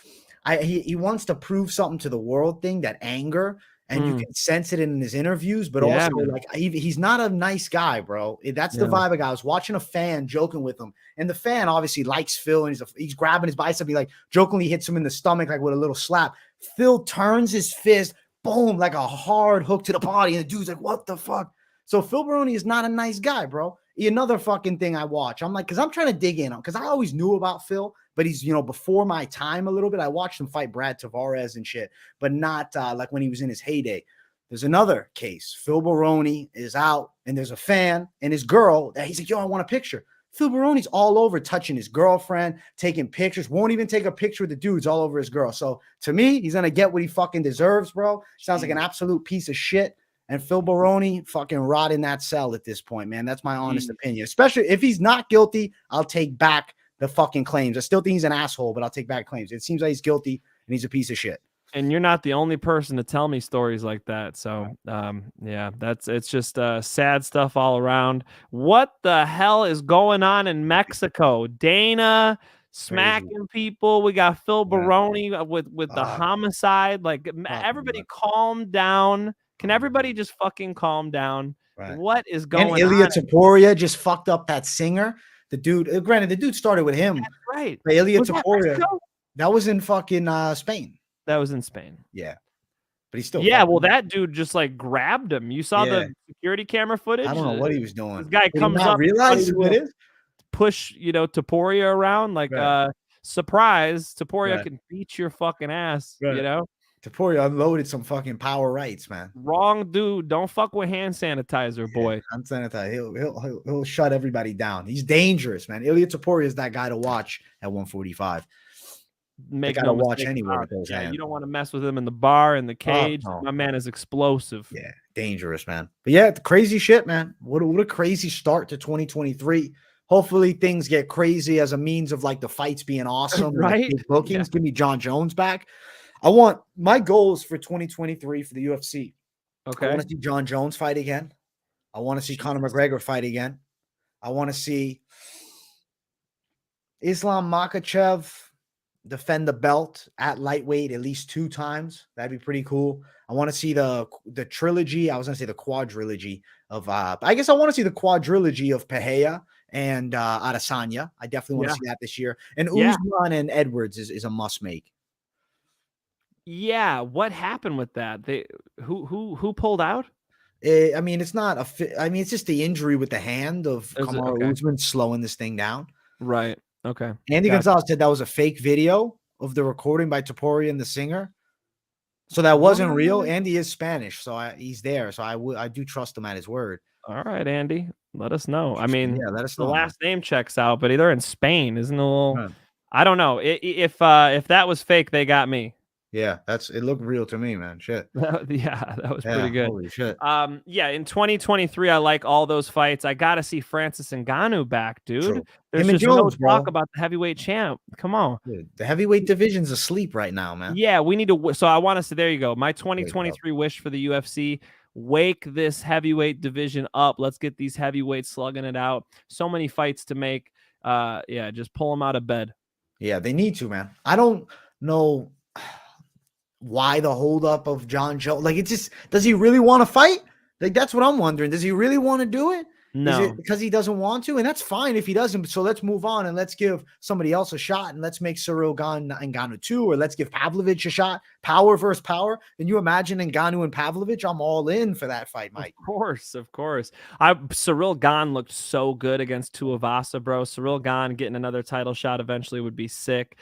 He wants to prove something to the world thing, that anger, and you can sense it in his interviews. But also, like he's not a nice guy, bro. That's the vibe of guy. I was watching a fan joking with him, and the fan obviously likes Phil, and he's grabbing his bicep. He like jokingly hits him in the stomach, like with a little slap. Phil turns his fist, boom, like a hard hook to the body, and the dude's like, "What the fuck?" So Phil Baroni is not a nice guy, bro. Another fucking thing I watch. I'm like, because I'm trying to dig in on, because I always knew about Phil, but he's, before my time a little bit. I watched him fight Brad Tavares and shit, but not like when he was in his heyday. There's another case. Phil Baroni is out, and there's a fan and his girl that he's like, yo, I want a picture. Phil Baroni's all over touching his girlfriend, taking pictures, won't even take a picture with the dudes, all over his girl. So to me, he's going to get what he fucking deserves, bro. Sounds like an absolute piece of shit. And Phil Baroni fucking rot in that cell at this point, man. That's my honest opinion. Especially if he's not guilty, I'll take back the fucking claims. I still think he's an asshole, but I'll take back claims. It seems like he's guilty and he's a piece of shit. And you're not the only person to tell me stories like that. So, yeah, it's just sad stuff all around. What the hell is going on in Mexico? Dana smacking people. We got Phil Baroni with the homicide. Like, everybody calm down. Can everybody just fucking calm down? Right. What is going on? And Ilya Taporia just fucked up that singer. The dude, granted, the dude started with him. That's right. Ilya Taporia. That was in fucking Spain. That was in Spain. Yeah. But he's still. Yeah, well, that dude just like grabbed him. You saw the security camera footage? I don't know what he was doing. This guy comes up. Realize who it is? Push, Taporia around like surprise. Taporia can beat your fucking ass, Taporia unloaded some fucking power rights, man. Wrong dude. Don't fuck with hand sanitizer, boy. Hand sanitizer. He'll shut everybody down. He's dangerous, man. Ilya Taporia is that guy to watch at 145. Make no watch anywhere with those hands. You don't want to mess with him in the bar, in the cage. No. My man is explosive. Yeah, dangerous, man. But yeah, crazy shit, man. What a crazy start to 2023. Hopefully things get crazy as a means of like the fights being awesome. Right? Like bookings. Give me John Jones back. I want my goals for 2023 for the UFC. Okay. I want to see John Jones fight again. I want to see Conor McGregor fight again. I want to see Islam Makhachev defend the belt at lightweight at least 2 times. That'd be pretty cool. I want to see the trilogy. I was going to say the quadrilogy of I guess I want to see the quadrilogy of Pereira and Adesanya. I definitely want to see that this year. And Usman and Edwards is a must make. Yeah, what happened with that? Who pulled out? I mean, it's not it's just the injury with the hand of Kamaru Usman slowing this thing down. Right. Okay. Andy Gonzalez said that was a fake video of the recording by Taporia and the singer. So that wasn't real. Andy is Spanish, so he's there. So I do trust him at his word. All right, Andy, let us know. I mean, let us know. The last name checks out, but they're in Spain, isn't it? A little, I don't know. If that was fake, they got me. Yeah, it looked real to me, man. Shit. That was pretty good. Holy shit. In 2023, I like all those fights. I gotta see Francis Ngannou back, dude. True. There's just no talk about the heavyweight champ. Come on. Dude, the heavyweight division's asleep right now, man. Yeah, we need to. So I want to say, there you go. My 2023 wish for the UFC: wake this heavyweight division up. Let's get these heavyweights slugging it out. So many fights to make. yeah, just pull him out of bed. Yeah, they need to, man. I don't know why the holdup of John Jones. Like, it's just, does he really want to fight? Like, that's what I'm wondering. Does he really want to do it? Is No. it because he doesn't want to? And that's fine if he doesn't. So let's move on and let's give somebody else a shot, and let's make Cyril Ngannou 2, or let's give Pavlovich a shot. Power versus power. Can you imagine Ngannou and Pavlovich? I'm all in for that fight, Mike. Of course. Cyril Gane looked so good against Tuivasa, bro. Cyril Gane getting another title shot eventually would be sick.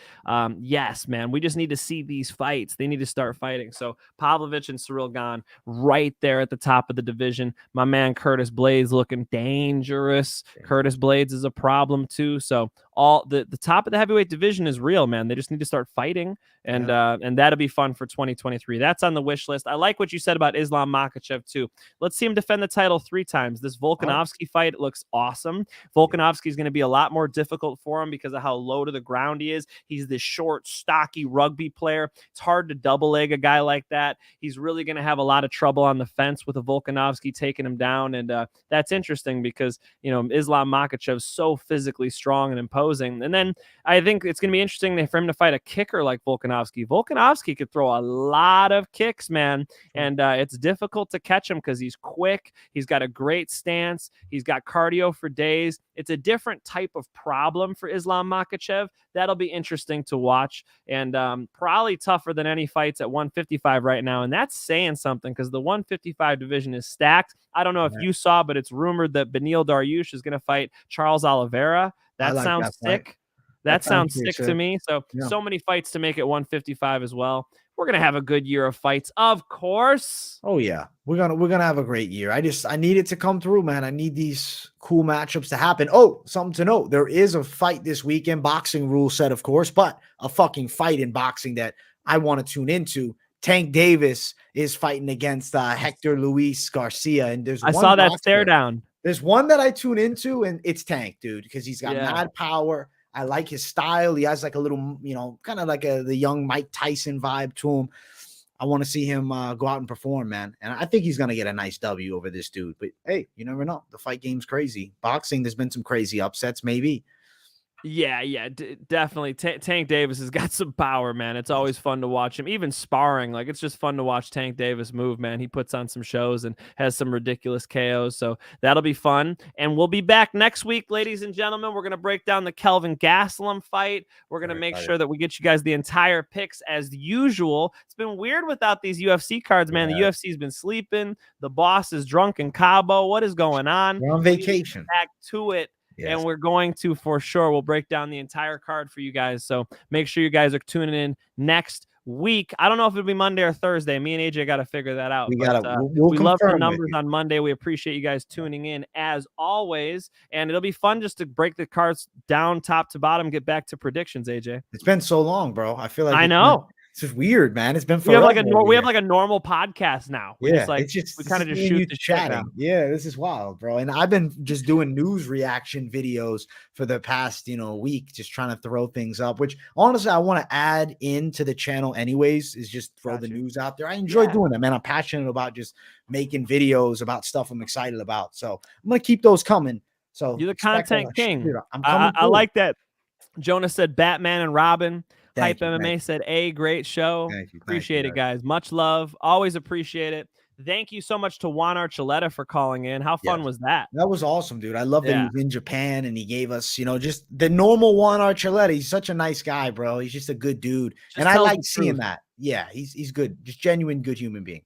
Yes, man. We just need to see these fights. They need to start fighting. So Pavlovich and Cyril Gane right there at the top of the division. My man Curtis Blades looking dangerous. Curtis Blades is a problem too. So all the top of the heavyweight division is real, man. They just need to start fighting, and that'll be fun for 2023. That's on the wish list. I like what you said about Islam Makhachev too. Let's see him defend the title 3 times. This Volkanovski fight looks awesome. Volkanovski is going to be a lot more difficult for him because of how low to the ground he is. He's this short, stocky rugby player. It's hard to double leg a guy like that. He's really going to have a lot of trouble on the fence with a Volkanovski taking him down, and that's interesting because Islam Makhachev's so physically strong and imposing. And then I think it's going to be interesting for him to fight a kicker like Volkanovski. Volkanovski could throw a lot of kicks, man, and it's difficult to catch him because he's quick. He's got a great stance. He's got cardio for days. It's a different type of problem for Islam Makhachev. That'll be interesting to watch, and probably tougher than any fights at 155 right now. And that's saying something because the 155 division is stacked. I don't know if you saw, but it's rumored that Beneil Dariush is going to fight Charles Oliveira. That sounds sick. That sounds sick to me. So many fights to make it 155 as well. We're gonna have a good year of fights, of course. Oh yeah, we're gonna have a great year. I need it to come through, man. I need these cool matchups to happen. Oh, something to note: there is a fight this weekend, boxing rule set, of course, but a fucking fight in boxing that I want to tune into. Tank Davis is fighting against Hector Luis Garcia, and I saw that stare down. There's one that I tune into, and it's Tank, dude, because he's got mad power. I like his style. He has like a little, kind of like the young Mike Tyson vibe to him. I want to see him go out and perform, man. And I think he's going to get a nice W over this dude. But hey, you never know. The fight game's crazy. Boxing, there's been some crazy upsets, maybe. Yeah, definitely. Tank Davis has got some power, man. It's always fun to watch him. Even sparring, like it's just fun to watch Tank Davis move, man. He puts on some shows and has some ridiculous KOs, so that'll be fun. And we'll be back next week, ladies and gentlemen. We're going to break down the Kelvin Gastelum fight. We're going to make sure that we get you guys the entire picks as usual. It's been weird without these UFC cards, man. The UFC's been sleeping. The boss is drunk in Cabo. What is going on? We're on vacation. Back to it. Yes. And we're going to, for sure, we'll break down the entire card for you guys. So make sure you guys are tuning in next week. I don't know if it'll be Monday or Thursday. Me and AJ got to figure that out. We love the numbers on Monday. We appreciate you guys tuning in as always. And it'll be fun just to break the cards down top to bottom, get back to predictions, AJ. It's been so long, bro. I feel like I know. It's just weird, man. It's been we have like a normal podcast now. We kind of just shoot the chatting. Yeah, this is wild, bro. And I've been just doing news reaction videos for the past week, just trying to throw things up. Which honestly, I want to add into the channel, anyways. Is just throw the news out there. I enjoy doing that, man. I'm passionate about just making videos about stuff I'm excited about. So I'm gonna keep those coming. So you're the content king. I like that. Jonas said Batman and Robin. Hype MMA said, great show. Appreciate it, guys. Much love. Always appreciate it. Thank you so much to Juan Archuleta for calling in. How fun was that? That was awesome, dude. I love that he was in Japan and he gave us, just the normal Juan Archuleta. He's such a nice guy, bro. He's just a good dude. And I like seeing that. Yeah, he's good. Just genuine, good human being.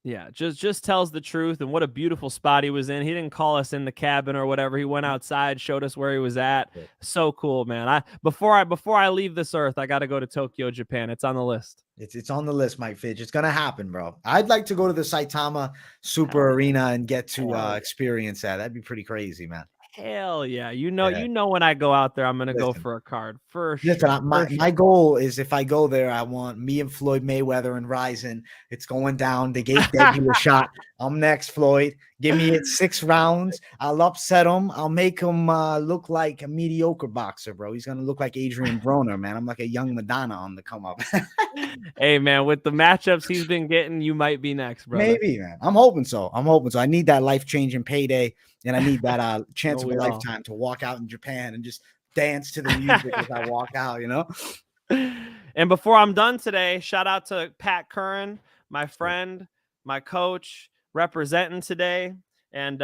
Yeah, just tells the truth, and what a beautiful spot he was in. He didn't call us in the cabin or whatever. He went outside, showed us where he was at. So cool, man. Before I leave this earth, I got to go to Tokyo, Japan. It's on the list. It's on the list, Mike Finch. It's gonna happen, bro. I'd like to go to the Saitama Super Arena and get to experience that. That'd be pretty crazy, man. Hell yeah. You know when I go out there, I'm going to go for a card. For sure. My goal is if I go there, I want me and Floyd Mayweather and Rizin. It's going down. They gave Debbie a shot. I'm next, Floyd. Give me it 6 rounds. I'll upset him. I'll make him look like a mediocre boxer, bro. He's gonna look like Adrian Broner, man. I'm like a young Madonna on the come up. Hey, man, with the matchups he's been getting, you might be next, brother. Maybe, man. I'm hoping so. I need that life-changing payday, and I need that chance of a lifetime to walk out in Japan and just dance to the music as I walk out, you know? And before I'm done today, shout out to Pat Curran, my friend, my coach, representing today. And,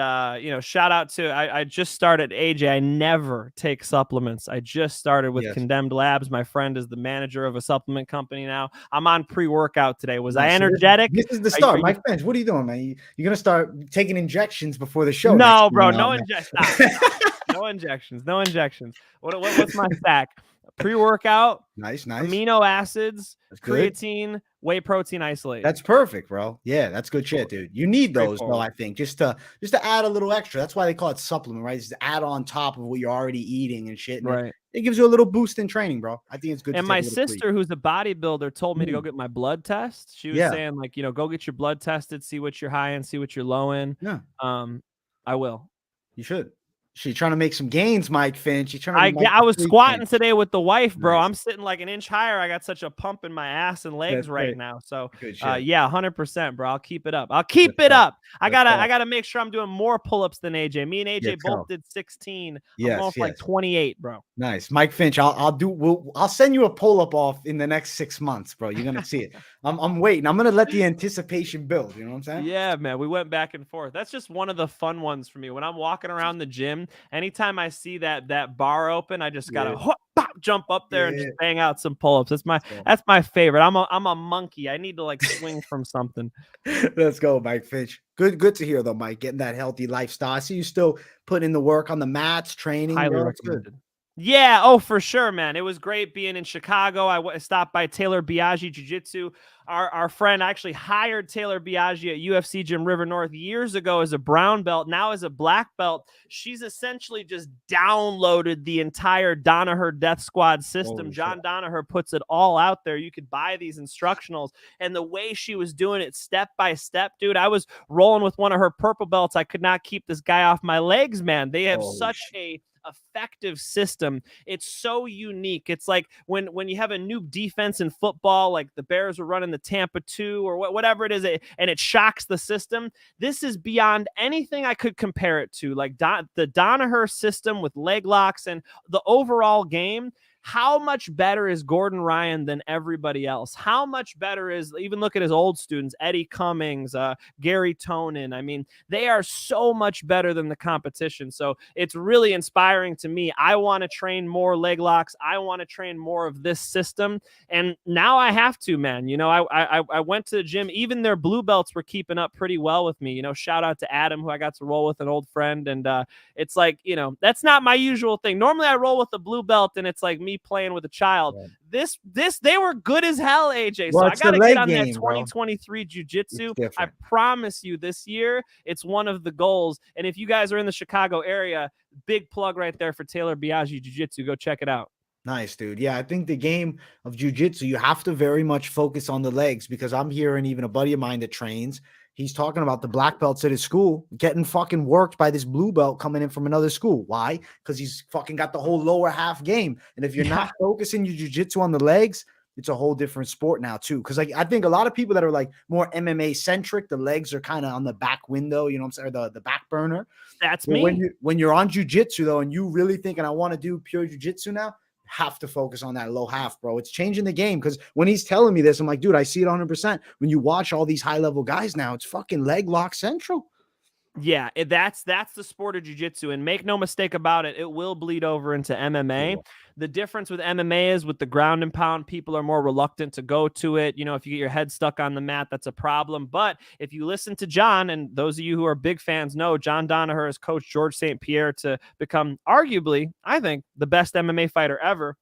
shout out to, I just started AJ. I never take supplements. I just started with Condemned Labs. My friend is the manager of a supplement company now. I'm on pre-workout today. Was I energetic? This is the start. My friends, what are you doing, man? You're going to start taking injections before the show. No, bro. No injections. No injections. No injections. What's my stack? Pre-workout, nice, amino acids, creatine, whey protein isolate. That's perfect, bro. Yeah, that's good shit, dude. You need those, though, I think, just to add a little extra. That's why they call it supplement, right? Just to add on top of what you're already eating and shit. And it gives you a little boost in training, bro. I think it's good. And my sister, who's a bodybuilder, told me to go get my blood test. She was saying, like, go get your blood tested, see what you're high in, see what you're low in. Yeah. I will. You should. She's trying to make some gains, Mike Finch. She's trying to I was squatting today with the wife, bro. Nice. I'm sitting like an inch higher. I got such a pump in my ass and legs now. So, 100%, bro. I'll keep it up. I gotta make sure I'm doing more pull-ups than AJ. Me and AJ both did 16. I'm going for like 28, bro. Nice, Mike Finch. I'll send you a pull-up off in the next 6 months, bro. You're gonna see it. I'm waiting. I'm gonna let the anticipation build. You know what I'm saying? Yeah, man. We went back and forth. That's just one of the fun ones for me. When I'm walking around the gym, anytime I see that bar open, I just gotta jump up there and just bang out some pull-ups. That's my favorite. I'm a monkey. I need to like swing from something. Let's go, Mike Finch. Good to hear though, Mike. Getting that healthy lifestyle. I see you still putting in the work on the mats, training. Highly recommended. Yeah, oh, for sure, man. It was great being in Chicago. I stopped by Taylor Biaggi Jiu-Jitsu. Our friend actually hired Taylor Biaggi at UFC Gym River North years ago as a brown belt. Now as a black belt, she's essentially just downloaded the entire Danaher Death Squad system. John Danaher puts it all out there. You could buy these instructionals. And the way she was doing it step by step, dude, I was rolling with one of her purple belts. I could not keep this guy off my legs, man. They have such a effective system. It's so unique. It's like when you have a new defense in football, like the Bears were running the Tampa 2 or whatever it is, and it shocks the system. This is beyond anything I could compare it to. Like the Danaher system with leg locks and the overall game. How much better is Gordon Ryan than everybody else? How much better is, even look at his old students, Eddie Cummings, Gary Tonin. I mean, they are so much better than the competition. So it's really inspiring to me. I want to train more leg locks. I want to train more of this system. And now I have to, man. I went to the gym. Even their blue belts were keeping up pretty well with me. Shout out to Adam, who I got to roll with, an old friend. And it's like, that's not my usual thing. Normally I roll with the blue belt and it's like me playing with a child. This they were good as hell, AJ. So I gotta get on that 2023 jiu-jitsu. I promise you, this year it's one of the goals. And if you guys are in the Chicago area, big plug right there for Taylor Biaggi Jiu-Jitsu. Go check it out. Nice, dude. Yeah, I think the game of jiu-jitsu, you have to very much focus on the legs, because I'm hearing even a buddy of mine that trains, he's talking about the black belts at his school getting fucking worked by this blue belt coming in from another school. Why? Because he's fucking got the whole lower half game. And if you're not focusing your jiu-jitsu on the legs, it's a whole different sport now too. Because I think a lot of people that are like more MMA centric, the legs are kind of on the back window, you know what I'm saying, or the back burner. That's me. When you're on jiu-jitsu though, and you really thinking I want to do pure jiu-jitsu now, have to focus on that low half, bro. It's changing the game, because when he's telling me this, I'm like, dude, I see it 100%. When you watch all these high-level guys now, it's fucking leg lock central. Yeah, that's the sport of jiu-jitsu, and make no mistake about it, it will bleed over into MMA. Yeah. The difference with MMA is with the ground and pound, people are more reluctant to go to it. If you get your head stuck on the mat, that's a problem. But if you listen to John, and those of you who are big fans know, John Danaher has coached George St. Pierre to become arguably, I think, the best MMA fighter ever.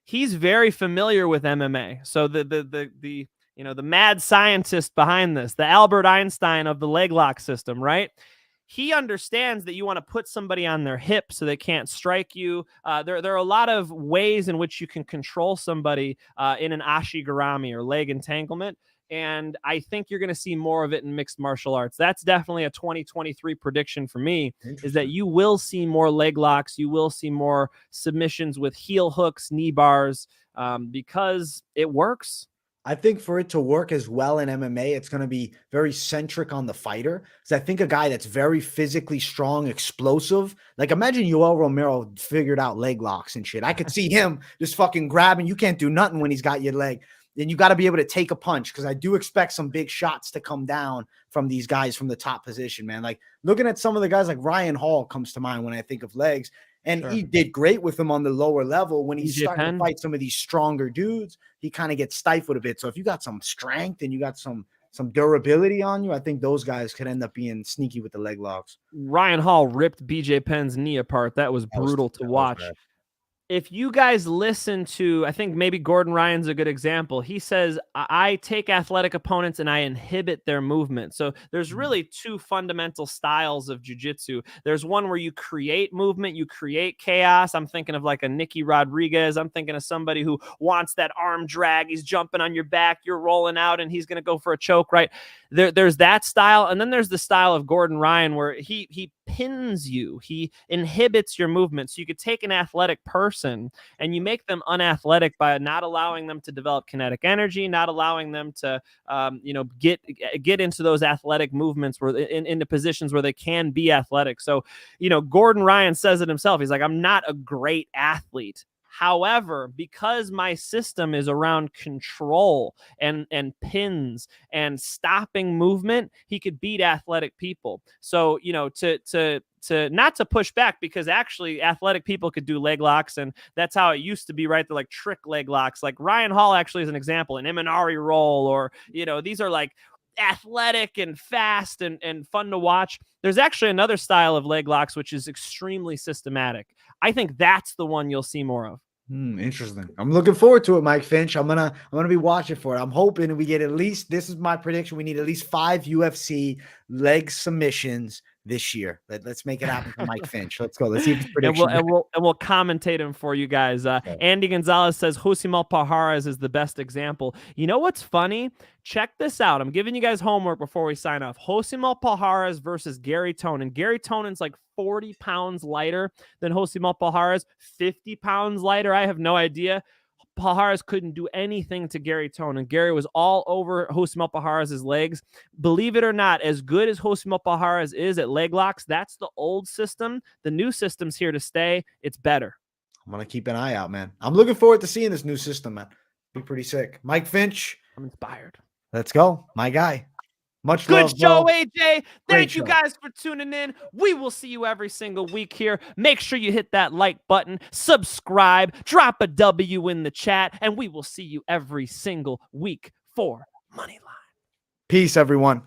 He's very familiar with MMA. So the mad scientist behind this, the Albert Einstein of the leg lock system, right? He understands that you want to put somebody on their hip so they can't strike you. There are a lot of ways in which you can control somebody in an ashigarami or leg entanglement. And I think you're going to see more of it in mixed martial arts. That's definitely a 2023 prediction for me, is that you will see more leg locks. You will see more submissions with heel hooks, knee bars, because it works. I think for it to work as well in MMA, it's going to be very centric on the fighter. Because I think a guy that's very physically strong, explosive, like imagine Yoel Romero figured out leg locks and shit. I could see him just fucking grabbing. You can't do nothing when he's got your leg. Then you got to be able to take a punch, because I do expect some big shots to come down from these guys from the top position, man. Like looking at some of the guys like Ryan Hall comes to mind when I think of legs. And he did great with them on the lower level. When he's starting to fight some of these stronger dudes, he kind of gets stifled a bit. So if you got some strength and you got some durability on you, I think those guys could end up being sneaky with the leg locks. Ryan Hall ripped BJ Penn's knee apart. That was brutal to watch. If you guys listen to, I think maybe Gordon Ryan's a good example. He says, I take athletic opponents and I inhibit their movement. So there's really two fundamental styles of jiu-jitsu. There's one where you create movement, you create chaos. I'm thinking of like a Nicky Rodriguez. I'm thinking of somebody who wants that arm drag. He's jumping on your back, you're rolling out, and he's going to go for a choke, right? There's that style. And then there's the style of Gordon Ryan where he pins you. He inhibits your movement. So you could take an athletic person and you make them unathletic by not allowing them to develop kinetic energy, not allowing them to, get into those athletic movements where into positions where they can be athletic. So, Gordon Ryan says it himself. He's like, I'm not a great athlete. However, because my system is around control and pins and stopping movement, he could beat athletic people. So, to not to push back, because actually athletic people could do leg locks, and that's how it used to be, right? They're like trick leg locks. Like Ryan Hall actually is an example, an Imanari roll, or, these are like athletic and fast and fun to watch. There's actually another style of leg locks which is extremely systematic. I think that's the one you'll see more of. Interesting. I'm looking forward to it, Mike Finch. I'm gonna be watching for it. I'm hoping we get at least, this is my prediction, we need at least 5 UFC leg submissions this year. Let's make it happen for Mike Finch. Let's go. Let's see if his prediction. And we'll commentate him for you guys. Andy Gonzalez says Josimel Pajares is the best example. You know what's funny? Check this out. I'm giving you guys homework before we sign off. Josimel Pajares versus Gary Tonin. Gary Tonin's like 40 pounds lighter than Josimel Pajares, 50 pounds lighter. I have no idea. Pajares couldn't do anything to Gary Tonin. Gary was all over Josimel Pajares' legs. Believe it or not, as good as Josimel Pajares is at leg locks, that's the old system. The new system's here to stay. It's better. I'm going to keep an eye out, man. I'm looking forward to seeing this new system, man. Be pretty sick. Mike Finch. I'm inspired. Let's go. My guy. Much good love, show, bro. AJ. Thank you guys for tuning in. We will see you every single week here. Make sure you hit that like button, subscribe, drop a W in the chat, and we will see you every single week for Moneyline. Peace, everyone.